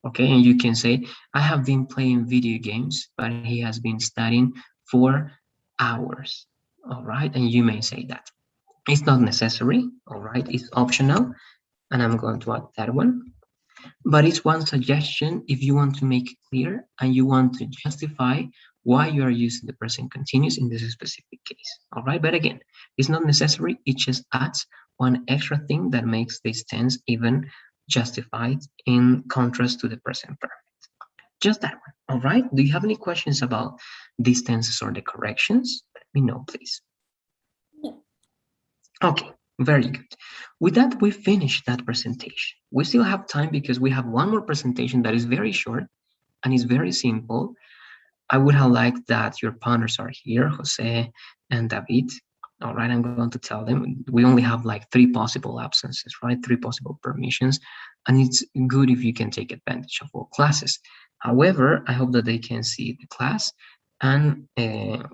Okay, and you can say, I have been playing video games, but he has been studying for hours. All right, and you may say that. It's not necessary, all right? It's optional, and I'm going to add that one. But it's one suggestion if you want to make it clear and you want to justify why you are using the present continuous in this specific case, all right? But again, it's not necessary. It just adds one extra thing that makes this tense even justified in contrast to the present perfect. Just that one, all right? Do you have any questions about these tenses or the corrections? Let me know, please. No. Okay, very good. With that, we finished that presentation. We still have time because we have one more presentation that is very short and is very simple. I would have liked that your partners are here, Jose and David. All right, I'm going to tell them we only have like 3 possible absences, right? 3 possible permissions, and it's good if you can take advantage of all classes. However, I hope that they can see the class and,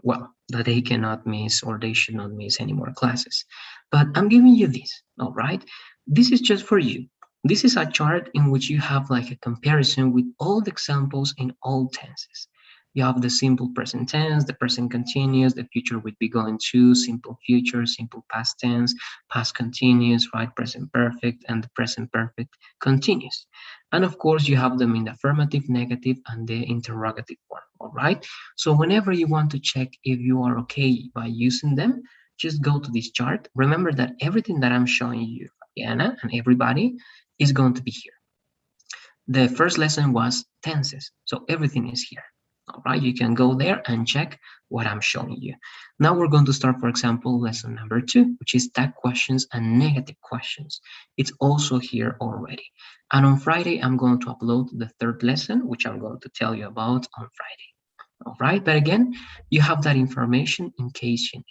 well, that they cannot miss or they should not miss any more classes. But I'm giving you this, all right? This is just for you. This is a chart in which you have like a comparison with all the examples in all tenses. You have the simple present tense, the present continuous, the future would be going to, simple future, simple past tense, past continuous, right, present perfect, and the present perfect continuous. And of course, you have them in the affirmative, negative, and the interrogative form, all right? So whenever you want to check if you are okay by using them, just go to this chart. Remember that everything that I'm showing you, Fabiana, and everybody, is going to be here. The first lesson was tenses, so everything is here. All right, you can go there and check what I'm showing you. Now we're going to start, for example, lesson number 2, which is tag questions and negative questions. It's also here already. And on Friday, I'm going to upload the 3rd lesson, which I'm going to tell you about on Friday. All right, but again, you have that information in case you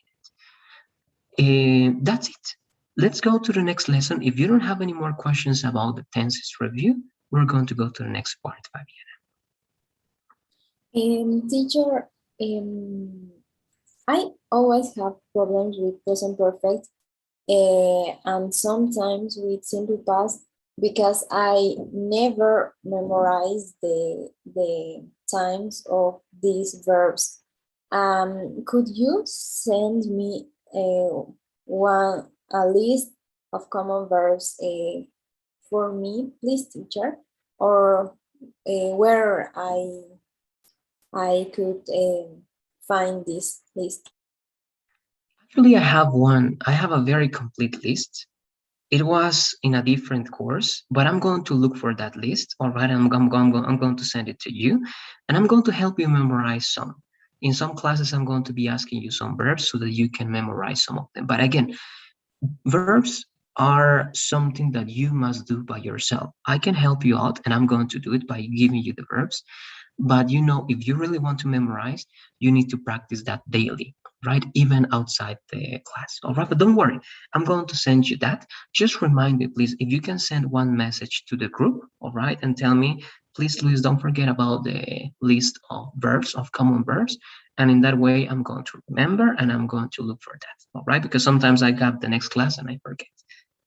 need it. That's it. Let's go to the next lesson. If you don't have any more questions about the tenses review, we're going to go to the next part, Fabiana. Teacher, I always have problems with present perfect and sometimes with simple past because I never memorize the times of these verbs. Could you send me a list of common verbs for me, please, teacher? Or where I could find this list? Actually, I have one. I have a very complete list. It was in a different course, but I'm going to look for that list. All right, I'm going to send it to you, and I'm going to help you memorize some. In some classes, I'm going to be asking you some verbs so that you can memorize some of them. But again, verbs are something that you must do by yourself. I can help you out, and I'm going to do it by giving you the verbs. But you know, if you really want to memorize, you need to practice that daily, right? Even outside the class. All right, but don't worry, I'm going to send you that. Just remind me, please, if you can send one message to the group, all right, and tell me, please, Luis, don't forget about the list of verbs, of common verbs. And in that way, I'm going to remember and I'm going to look for that, all right? Because sometimes I got the next class and I forget,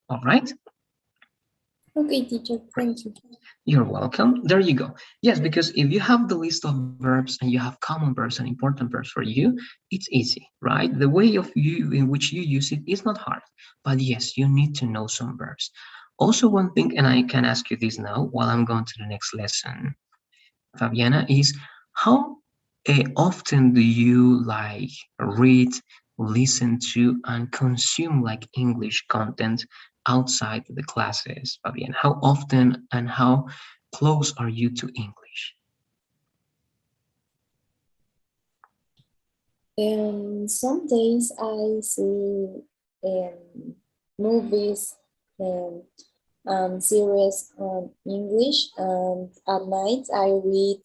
all right? Okay, teacher, thank you. You're welcome. There you go. Yes, because if you have the list of verbs and you have common verbs and important verbs for you, it's easy, right? The way of you in which you use it is not hard, but yes, you need to know some verbs. Also, one thing, and I can ask you this now while I'm going to the next lesson, Fabiana, is how often do you like read, listen to, and consume like English content outside the classes, Fabiana? How often and how close are you to English? Some days I see movies and series on English, and at night I read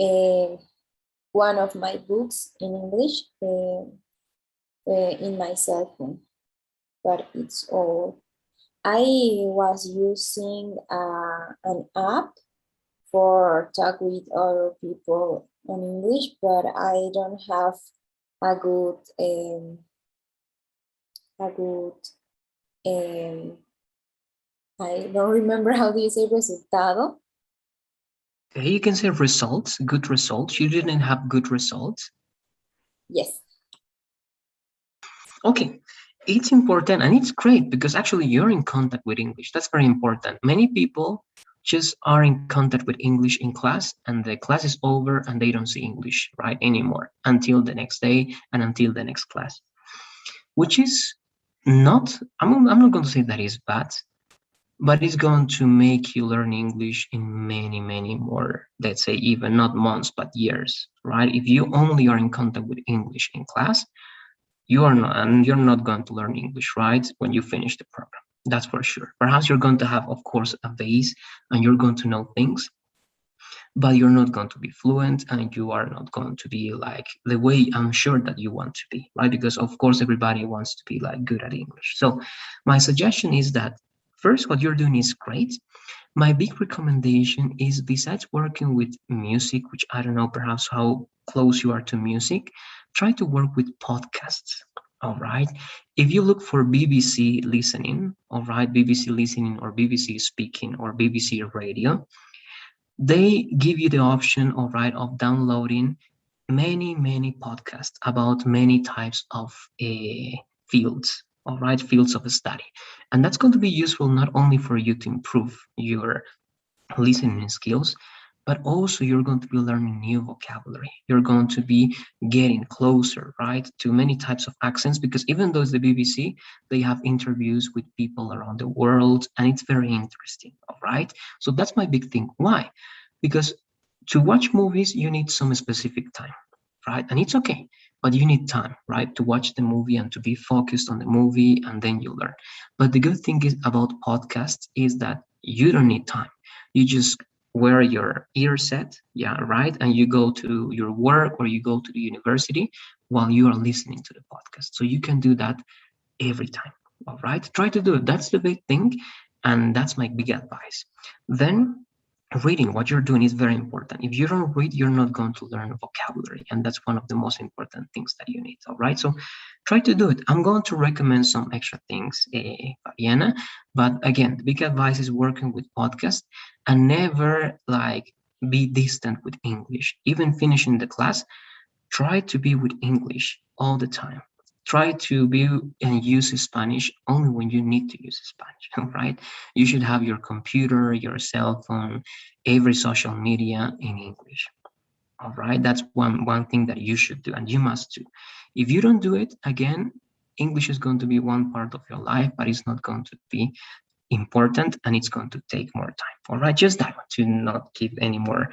um one of my books in English in my cell phone. But it's all. I was using an app for talk with other people in English, but I don't have a good um, I don't remember how do you say resultado. Okay, you can say results, good results. You didn't have good results. Yes. Okay, it's important and it's great because actually you're in contact with English. That's very important. Many people just are in contact with English in class and the class is over and they don't see English, right, anymore until the next day and until the next class, which is not, I'm not going to say that is bad, but it's going to make you learn English in many, many more, let's say even not months, but years, right? If you only are in contact with English in class, you're not going to learn English, right? When you finish the program, that's for sure. Perhaps you're going to have, of course, a base and you're going to know things, but you're not going to be fluent and you are not going to be like the way I'm sure that you want to be, right? Because of course everybody wants to be like good at English. So my suggestion is that first, what you're doing is great. My big recommendation is, besides working with music, which I don't know perhaps how close you are to music, try to work with podcasts. All right. If you look for BBC listening, all right, BBC listening or BBC speaking or BBC radio, they give you the option, all right, of downloading many, many podcasts about many types of fields, all right, fields of study. And that's going to be useful not only for you to improve your listening skills, but also you're going to be learning new vocabulary. You're going to be getting closer, right, to many types of accents, because even though it's the BBC, they have interviews with people around the world, and it's very interesting, all right? So that's my big thing. Why? Because to watch movies, you need some specific time, right? And it's okay, but you need time, right, to watch the movie and to be focused on the movie, and then you learn. But the good thing is about podcasts is that you don't need time. You just wear your ear set, yeah, right, and you go to your work or you go to the university while you are listening to the podcast. So you can do that every time. All right, try to do it. That's the big thing, and that's my big advice. Then reading, what you're doing is very important. If you don't read, you're not going to learn vocabulary, and that's one of the most important things that you need. All right, so try to do it. I'm going to recommend some extra things, Fabiana, but again, the big advice is working with podcasts and never like be distant with English. Even finishing the class, try to be with English all the time. Try to be and use Spanish only when you need to use Spanish, right? You should have your computer, your cell phone, every social media in English. All right, that's one thing that you should do and you must do. If you don't do it, again, English is going to be one part of your life, but it's not going to be important and it's going to take more time. All right, just that one, to not give any more,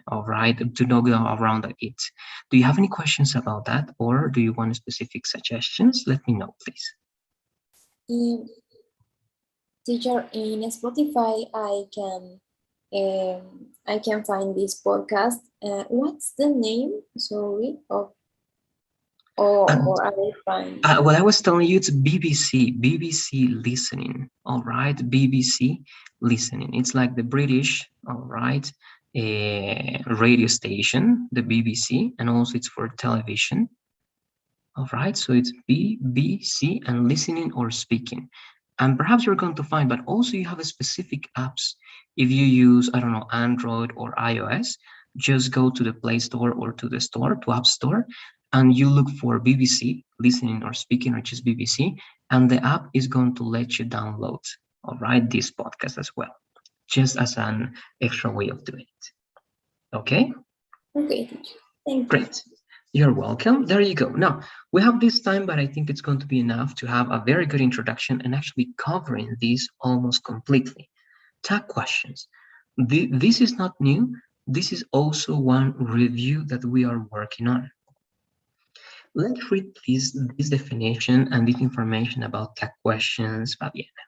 all right, to not go around it. Do you have any questions about that, or do you want specific suggestions? Let me know, please. In, teacher, in Spotify, I can find this podcast. What's the name? Sorry, of or I will find. What I was telling you, it's BBC listening. All right, BBC listening. It's like the British, all right, radio station, the BBC, and also it's for television. All right, so it's BBC and listening or speaking. And perhaps you're going to find, but also you have a specific apps. If you use, I don't know, Android or iOS, just go to the Play Store or to the store, to App Store, and you look for BBC, listening or speaking, or just BBC, and the app is going to let you download, all right, this podcast as well, just as an extra way of doing it. Okay? Okay, teacher. Thank you. Great. You're welcome. There you go. Now, we have this time, but I think it's going to be enough to have a very good introduction and actually covering these almost completely. Tag questions. This is not new. This is also one review that we are working on. Let's read please this definition and this information about tag questions, Fabiana.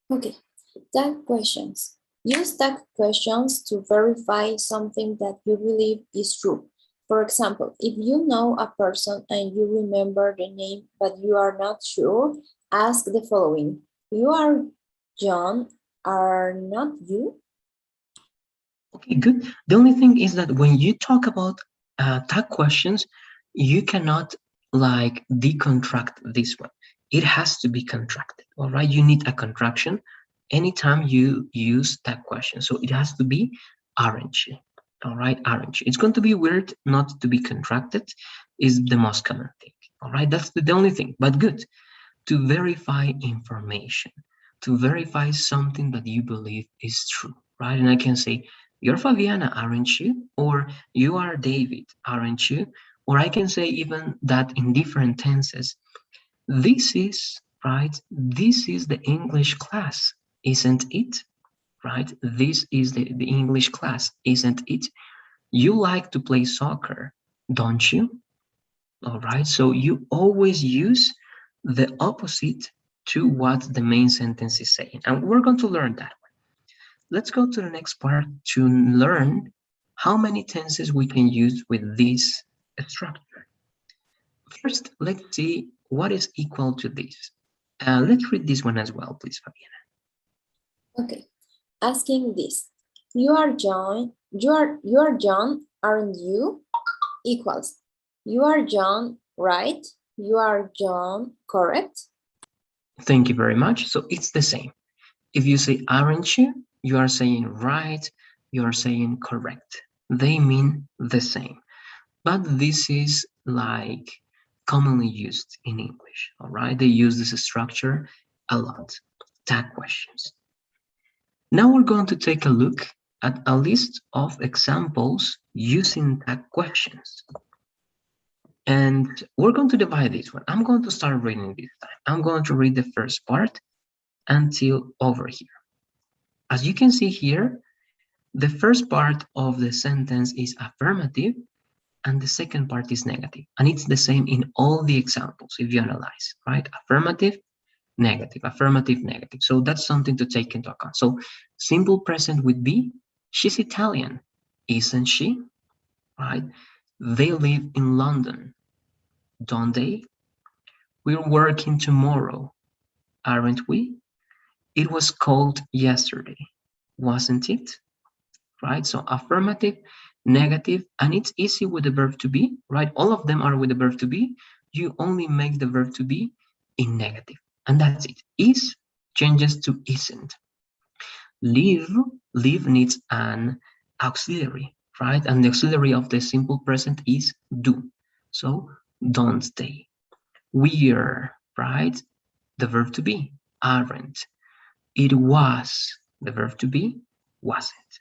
Okay, tag questions. Use tag questions to verify something that you believe is true. For example, if you know a person and you remember the name but you are not sure, ask the following. You are John, are not you? Okay, good. The only thing is that when you talk about tag questions, you cannot like decontract this one. It has to be contracted, all right? You need a contraction anytime you use tag questions. So it has to be orange, all right? Orange. It's going to be weird not to be contracted is the most common thing, all right? That's the only thing, but good. To verify information, to verify something that you believe is true, right? And I can say, you're Fabiana, aren't you? Or you are David, aren't you? Or I can say even that in different tenses. This is, right? This is the English class, isn't it? Right? This is the English class, isn't it? You like to play soccer, don't you? All right, so you always use the opposite to what the main sentence is saying. And we're going to learn that one. Let's go to the next part to learn how many tenses we can use with this structure. First, let's see what is equal to this. Let's read this one as well, please, Fabiana. Okay, asking this. You are John, aren't you? Equals. You are John, right? You are John, correct? Thank you very much. So it's the same. If you say aren't you, you are saying right, you are saying correct. They mean the same. But this is like commonly used in English, all right? They use this structure a lot. Tag questions. Now we're going to take a look at a list of examples using tag questions. And we're going to divide this one. I'm going to start reading this time. I'm going to read the first part until over here. As you can see here, the first part of the sentence is affirmative and the second part is negative. And it's the same in all the examples if you analyze, right? Affirmative, negative, affirmative, negative. So that's something to take into account. So simple present would be, she's Italian, isn't she? Right? They live in London, don't they? We're working tomorrow, aren't we? It was cold yesterday, wasn't it? Right? So affirmative, negative, and it's easy with the verb to be, right? All of them are with the verb to be. You only make the verb to be in negative, and that's it. Is changes to isn't. Live, live needs an auxiliary, right? And the auxiliary of the simple present is do. So don't they. We're, right? The verb to be, aren't. It was, the verb to be, wasn't.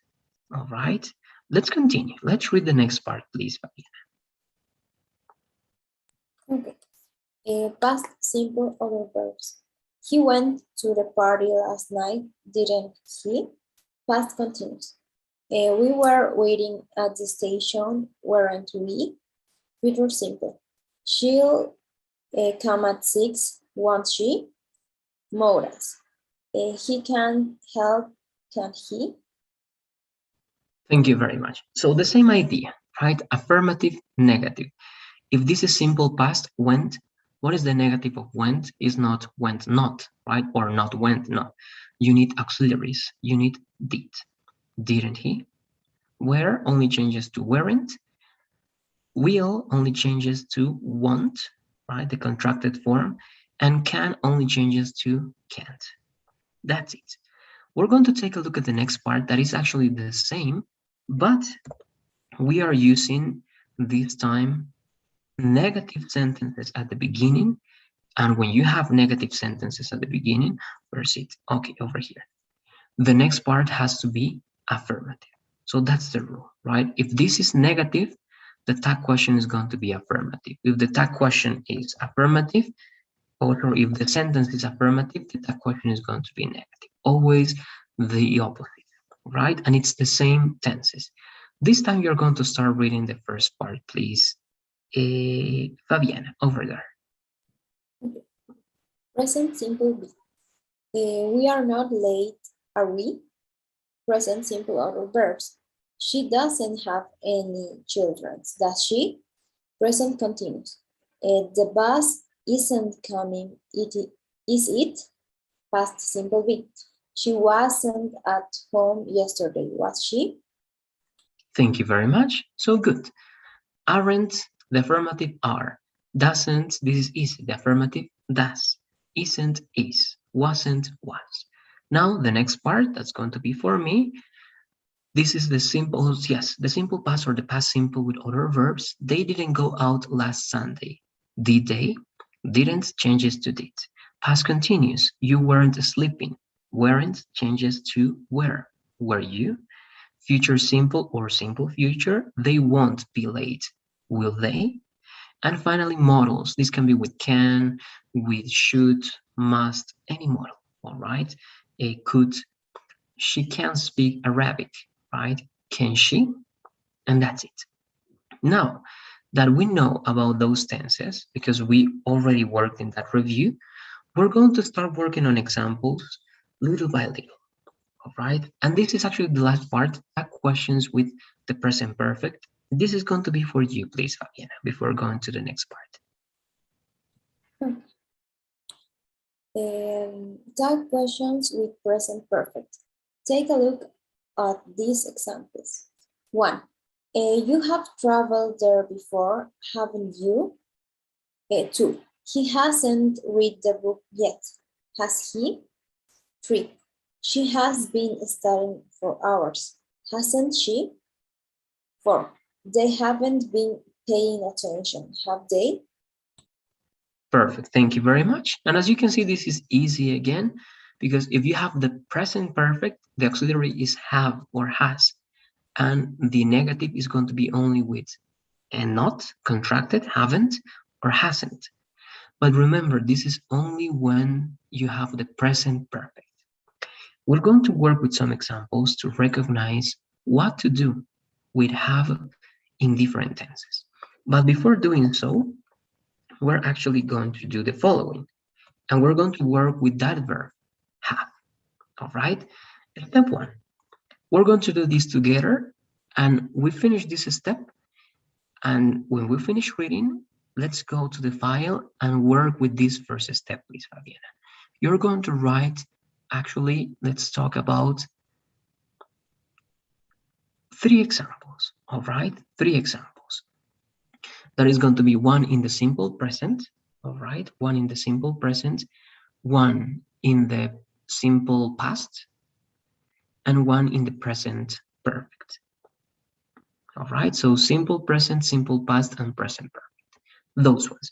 All right, let's continue. Let's read the next part, please, Fabiana. Okay. Past simple other verbs. He went to the party last night, didn't he? Past continuous. We were waiting at the station, weren't we? Future simple. She'll come at 6, won't she? Modals. He can help, can't he? Thank you very much. So the same idea, right? Affirmative, negative. If this is simple past, went, what is the negative of went? Is not went not, right? Or not went not. You need auxiliaries. You need did. Didn't he? Were only changes to weren't. Will only changes to won't, right? The contracted form. And can only changes to can't. That's it. We're going to take a look at the next part that is actually the same, but we are using this time negative sentences at the beginning. And when you have negative sentences at the beginning, where's it? Okay, over here. The next part has to be affirmative. So that's the rule, right? If this is negative, the tag question is going to be affirmative. If the tag question is affirmative, or if the sentence is affirmative, the tag question is going to be negative. Always the opposite, right? And it's the same tenses. This time you're going to start reading the first part, please. Fabiana, over there. Okay. Present simple B. We are not late, are we? Present simple order verbs. She doesn't have any children, does she? Present continuous. The bus isn't coming, is it? Past simple B. She wasn't at home yesterday, was she? Thank you very much. So good. Aren't, the affirmative are. Doesn't, this is easy. The affirmative does. Isn't, is. Wasn't, was. Now the next part, that's going to be for me. This is the simple, yes, the simple past or the past simple with other verbs. They didn't go out last Sunday. Did they? Didn't changes to did. Past continuous. You weren't sleeping. Weren't changes to were. Were you? Future simple or simple future. They won't be late. Will they? And finally, modals. This can be with can, with should, must, any model. All right. A could. She can speak Arabic, right? Can she? And that's it. Now that we know about those tenses, because we already worked in that review, we're going to start working on examples little by little, all right? And this is actually the last part, questions with the present perfect. This is going to be for you, please, Fabiana, before going to the next part. Tag questions with present perfect. Take a look at these examples. 1. You have traveled there before, haven't you? 2. He hasn't read the book yet. Has he? 3. She has been studying for hours. Hasn't she? 4. They haven't been paying attention, have they? Perfect. Thank you very much. And as you can see, this is easy again, because if you have the present perfect, the auxiliary is have or has, and the negative is going to be only with and not, contracted, haven't, or hasn't. But remember, this is only when you have the present perfect. We're going to work with some examples to recognize what to do with have in different tenses. But before doing so, we're actually going to do the following. And we're going to work with that verb, have. All right? Step 1. We're going to do this together, and we finish this step. And when we finish reading, let's go to the file and work with this first step, please, Fabiana. You're going to write, actually, let's talk about 3 examples, all right? 3 examples. There is going to be one in the simple present, all right? One in the simple present, one in the simple past, and one in the present perfect. All right, so simple present, simple past, and present perfect. Those ones.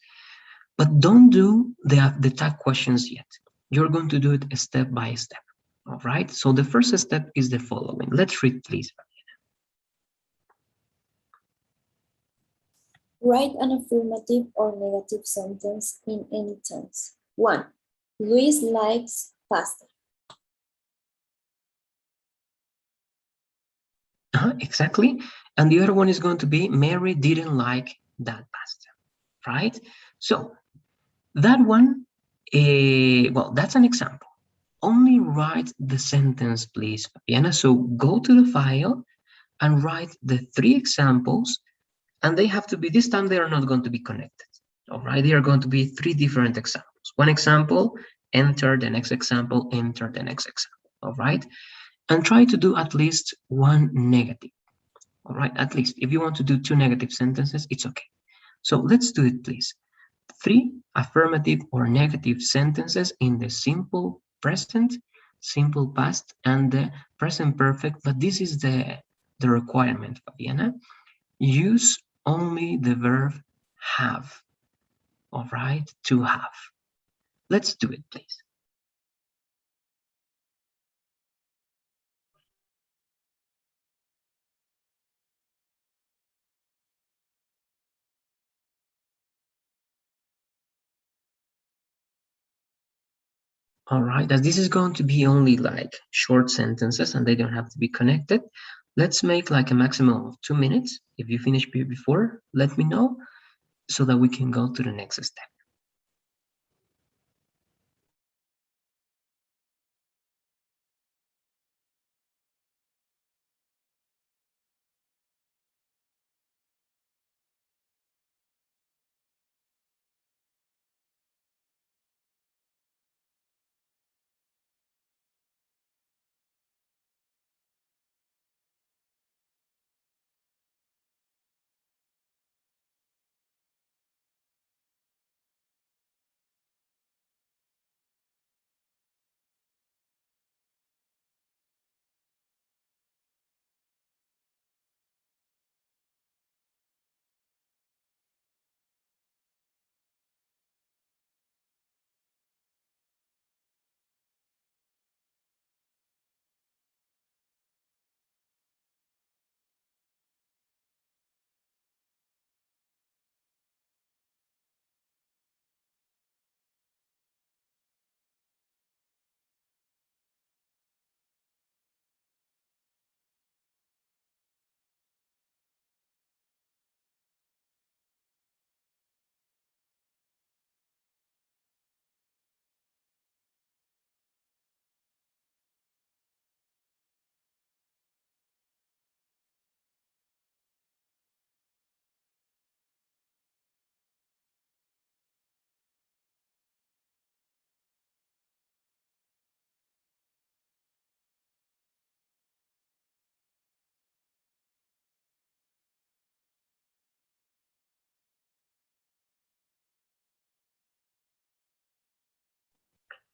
But don't do the tag questions yet. You're going to do it step by step. All right, so the first step is the following. Let's read, please. Write an affirmative or negative sentence in any tense. 1. Luis likes pasta. Exactly. And the other one is going to be Mary didn't like that pasta, right? So that one, well, that's an example. Only write the sentence, please, Fabiana. So go to the file and write the 3 examples, and they have to be, this time they are not going to be connected, all right? They are going to be 3 different examples. One example, enter the next example, enter the next example, all right? And try to do at least 1 negative, all right? At least. If you want to do 2 negative sentences, it's okay. So let's do it, please. 3 affirmative or negative sentences in the simple present, simple past, and the present perfect, but this is the requirement, Fabiana. Use only the verb have, all right? To have. Let's do it, please. All right, as this is going to be only like short sentences and they don't have to be connected, Let's make like a maximum of 2 minutes. If you finish before, let me know so that we can go to the next step.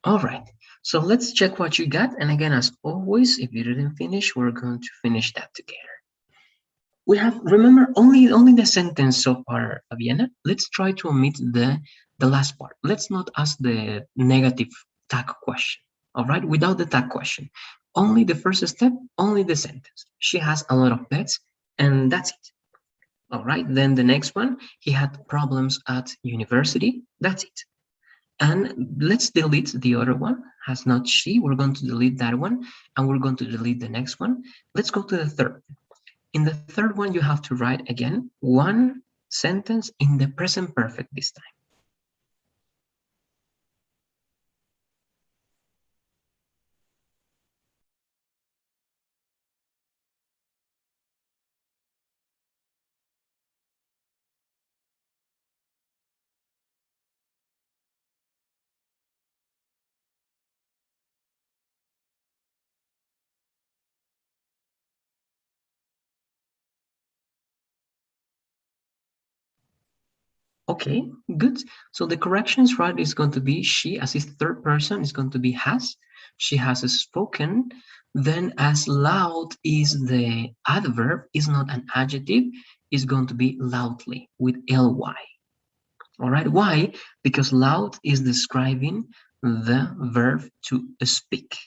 All right, so let's check what you got. And again, as always, if you didn't finish, we're going to finish that together. We have, remember, only the sentence so far, Fabiana. Let's try to omit the last part. Let's not ask the negative tag question. All right, without the tag question. Only the first step, only the sentence. She has a lot of pets, and that's it. All right, then the next one, he had problems at university. That's it. And let's delete the other one, has not she. We're going to delete that one, and we're going to delete the next one. Let's go to the third. In the third one, you have to write again one sentence in the present perfect this time. Okay, good. So the corrections, right, is going to be she, as is third person, is going to be has. She has spoken. Then as loud is the adverb, is not an adjective, is going to be loudly with ly. All right, why? Because loud is describing the verb to speak.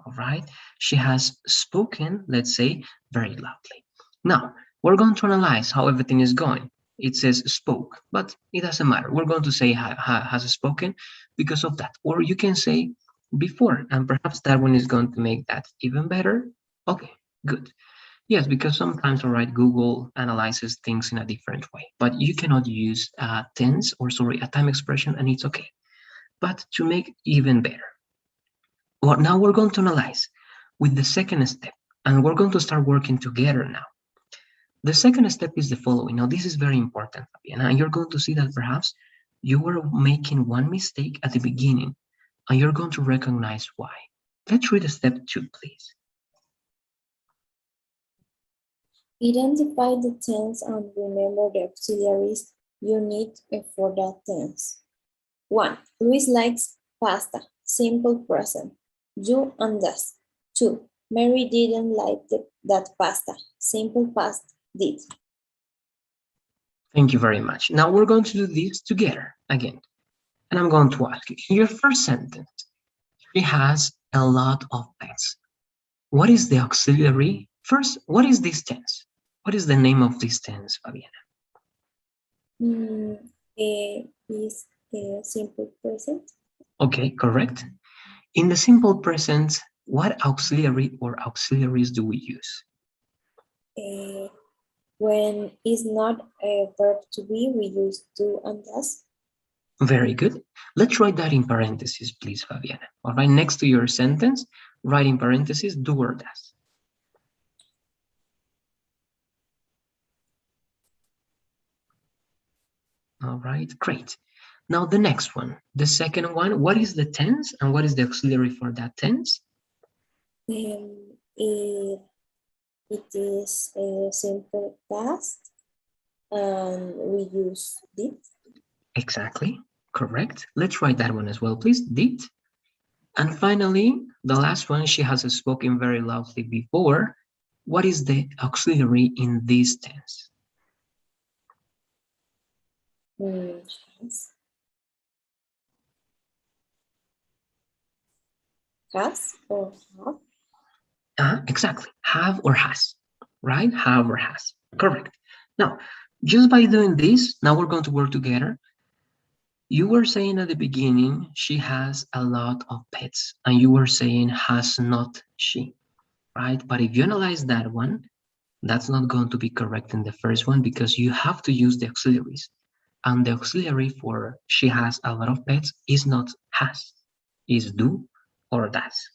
All right, she has spoken, let's say, very loudly. Now, we're going to analyze how everything is going. It says spoke, but it doesn't matter. We're going to say has spoken because of that. Or you can say before, and perhaps that one is going to make that even better. Okay, good. Yes, because sometimes, all right, Google analyzes things in a different way, but you cannot use tense or sorry, a time expression, and it's okay. But to make even better, well, now we're going to analyze with the second step, and we're going to start working together now. The second step is the following. Now, this is very important, Fabiana, and you're going to see that perhaps you were making one mistake at the beginning, and you're going to recognize why. Let's read step 2, please. Identify the tense and remember the auxiliaries you need for that tense. 1. Luis likes pasta, simple present. You and does. 2. Mary didn't like that pasta, simple past did. Thank you very much. Now we're going to do this together again. And I'm going to ask you, in your first sentence, she has a lot of pets. What is the auxiliary? First, what is this tense? What is the name of this tense, Fabiana? Is simple present. Okay, correct. In the simple present, what auxiliary or auxiliaries do we use? When is not a verb to be, we use do and does. Very good. Let's write that in parentheses, please, Fabiana. All right, next to your sentence, write in parentheses do or does. All right, great. Now the next one, the second one, what is the tense and what is the auxiliary for that tense? It is a simple past and we use did. Exactly, correct. Let's write that one as well, please, did. And finally, the last one, she has spoken very loudly before. What is the auxiliary in this tense? Has or have? Exactly, have or has, right? Have or has, correct. Now, just by doing this, now we're going to work together. You were saying at the beginning, she has a lot of pets, and you were saying has not she, right? But if you analyze that one, that's not going to be correct in the first one because you have to use the auxiliaries. And the auxiliary for she has a lot of pets is not has, is do or does,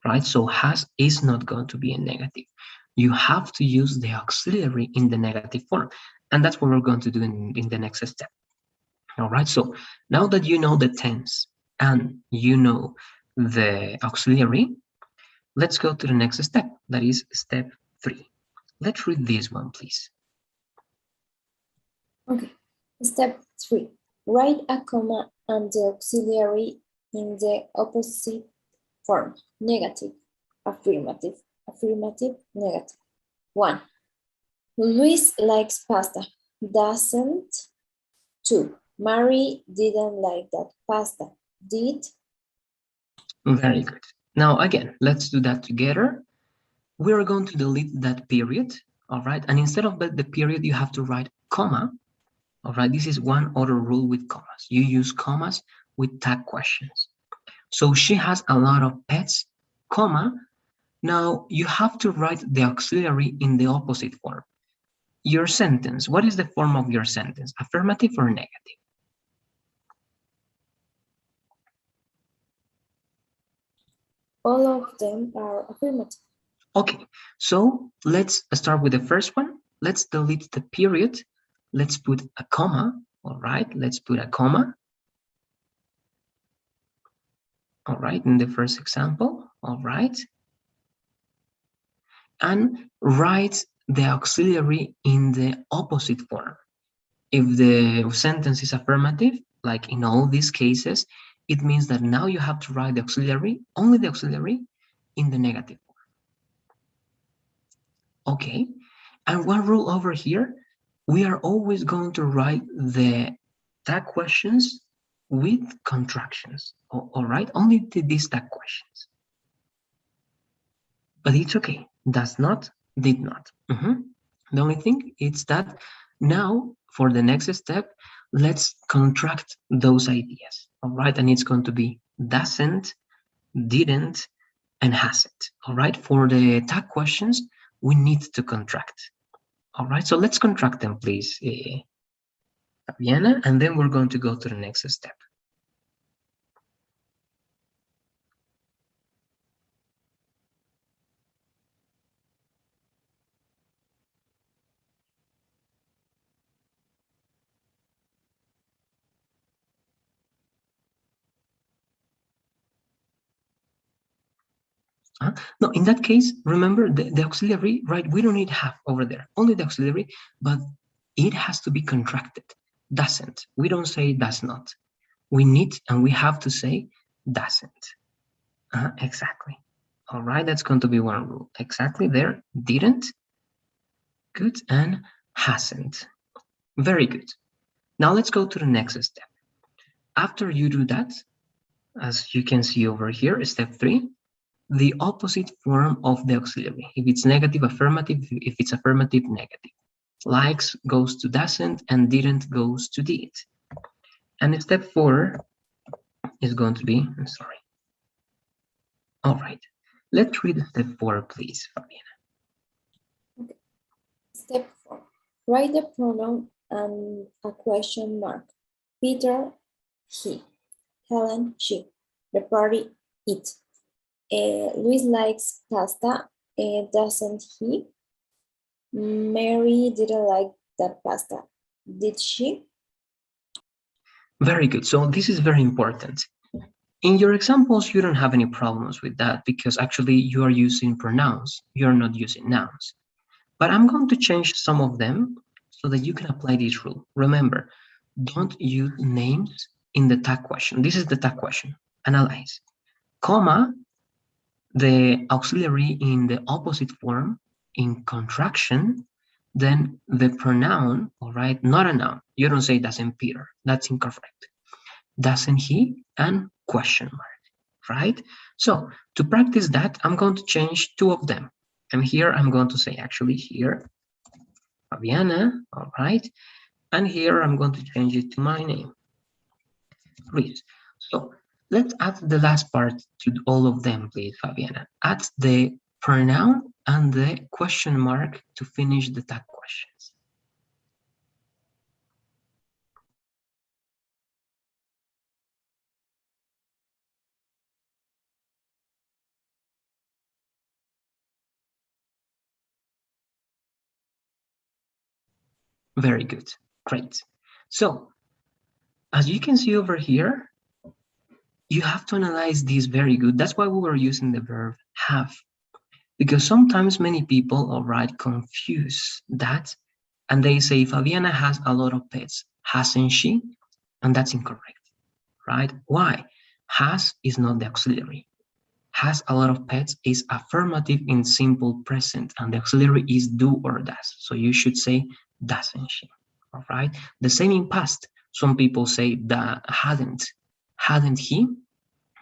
right? So has is not going to be a negative. You have to use the auxiliary in the negative form. And that's what we're going to do in the next step. All right, so now that you know the tense and you know the auxiliary, let's go to the next step. That is step 3. Let's read this one, please. Okay. Step 3. Write a comma and the auxiliary in the opposite form. Negative, affirmative, affirmative, negative. 1. Luis likes pasta. Doesn't. 2. Mary didn't like that pasta. Did. Very good. Now, again, let's do that together. We're going to delete that period, all right? And instead of the period, you have to write comma, all right? This is one other rule with commas. You use commas with tag questions. So she has a lot of pets, comma. Now, you have to write the auxiliary in the opposite form. Your sentence, what is the form of your sentence? Affirmative or negative? All of them are affirmative. Okay, so let's start with the first one. Let's delete the period. Let's put a comma, all right? Let's put a comma. All right, in the first example, all right. And write the auxiliary in the opposite form. If the sentence is affirmative, like in all these cases, it means that now you have to write the auxiliary, only the auxiliary, in the negative form. Okay, and one rule over here, we are always going to write the tag questions with contractions, all right? Only these tag questions. But it's okay, does not, did not. The only thing is that now for the next step, let's contract those ideas, all right? And it's going to be doesn't, didn't, and hasn't, all right? For the tag questions, we need to contract. All right, so let's contract them, please, Fabiana, and then we're going to go to the next step. No, in that case, remember the auxiliary, right? We don't need have over there, only the auxiliary, but it has to be contracted. Doesn't. We don't say does not. We need and we have to say doesn't. Exactly. All right, that's going to be one rule. Exactly there. Didn't. Good. And hasn't. Very good. Now let's go to the next step. After you do that, as you can see over here, step 3, the opposite form of the auxiliary. If it's negative, affirmative. If it's affirmative, negative. Likes goes to doesn't and didn't goes to did. And step 4 is going to be, I'm sorry. All right, let's read step 4, please, Fabiana. Okay. Step 4. Write the pronoun and a question mark. Peter, he. Helen, she. The party, it. Luis likes pasta, doesn't he? Mary didn't like that pasta. Did she? Very good. So this is very important. In your examples, you don't have any problems with that because actually you are using pronouns. You're not using nouns. But I'm going to change some of them so that you can apply this rule. Remember, don't use names in the tag question. This is the tag question. Analyze. Comma, the auxiliary in the opposite form in contraction, then the pronoun, all right, not a noun. You don't say doesn't Peter. That's incorrect. Doesn't he? And question mark, right? So to practice that, I'm going to change two of them. And here I'm going to say actually here, Fabiana, all right? And here I'm going to change it to my name, Luis. So let's add the last part to all of them, please, Fabiana. Add the pronoun and the question mark to finish the tag questions. Very good, great. So as you can see over here, you have to analyze this very good. That's why we were using the verb have, because sometimes many people, all right, confuse that and they say Fabiana has a lot of pets, hasn't she? And that's incorrect, right? Why? Has is not the auxiliary. Has a lot of pets is affirmative in simple present, and the auxiliary is do or does. So you should say doesn't she? All right. The same in past. Some people say that hadn't he?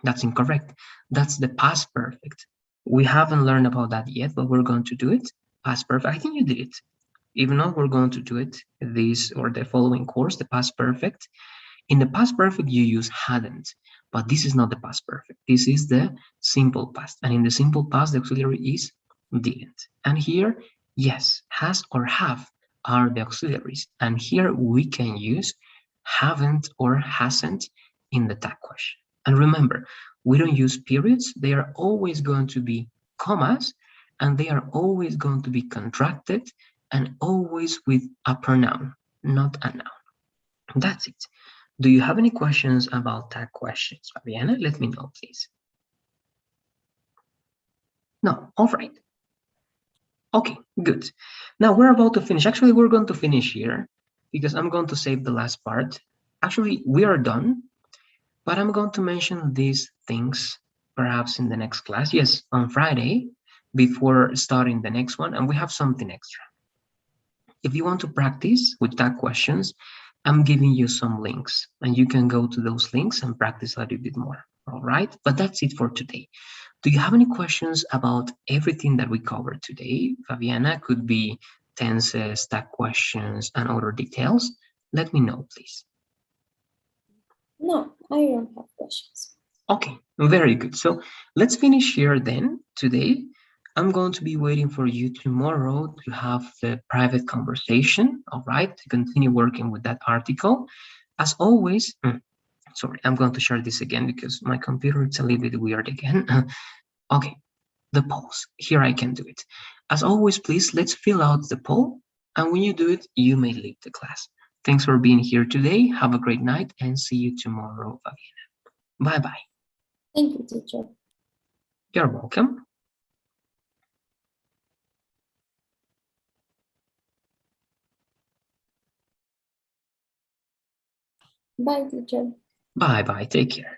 That's incorrect. That's the past perfect. We haven't learned about that yet, but we're going to do it. Past perfect. I think you did it. If not, we're going to do it this or the following course, the past perfect. In the past perfect, you use hadn't, but this is not the past perfect. This is the simple past. And in the simple past, the auxiliary is didn't. And here, yes, has or have are the auxiliaries. And here we can use haven't or hasn't in the tag question. And remember, we don't use periods. They are always going to be commas, and they are always going to be contracted and always with a pronoun, not a noun. That's it. Do you have any questions about tag questions, Fabiana? Let me know, please. No, all right. Okay, good. Now we're about to finish. Actually, we're going to finish here because I'm going to save the last part. Actually, we are done, but I'm going to mention these things perhaps in the next class. Yes, on Friday before starting the next one, and we have something extra. If you want to practice with tag questions, I'm giving you some links and you can go to those links and practice a little bit more. All right, but that's it for today. Do you have any questions about everything that we covered today? Fabiana, could be tenses, tag questions, and other details. Let me know, please. No, I don't have questions. Okay, very good. So let's finish here then today. I'm going to be waiting for you tomorrow to have the private conversation, all right, to continue working with that article. As always, sorry, I'm going to share this again because my computer is a little bit weird again. Okay, the polls. Here I can do it. As always, please, let's fill out the poll. And when you do it, you may leave the class. Thanks for being here today. Have a great night and see you tomorrow, Fabiana. Bye-bye. Thank you, teacher. You're welcome. Bye, teacher. Bye-bye. Take care.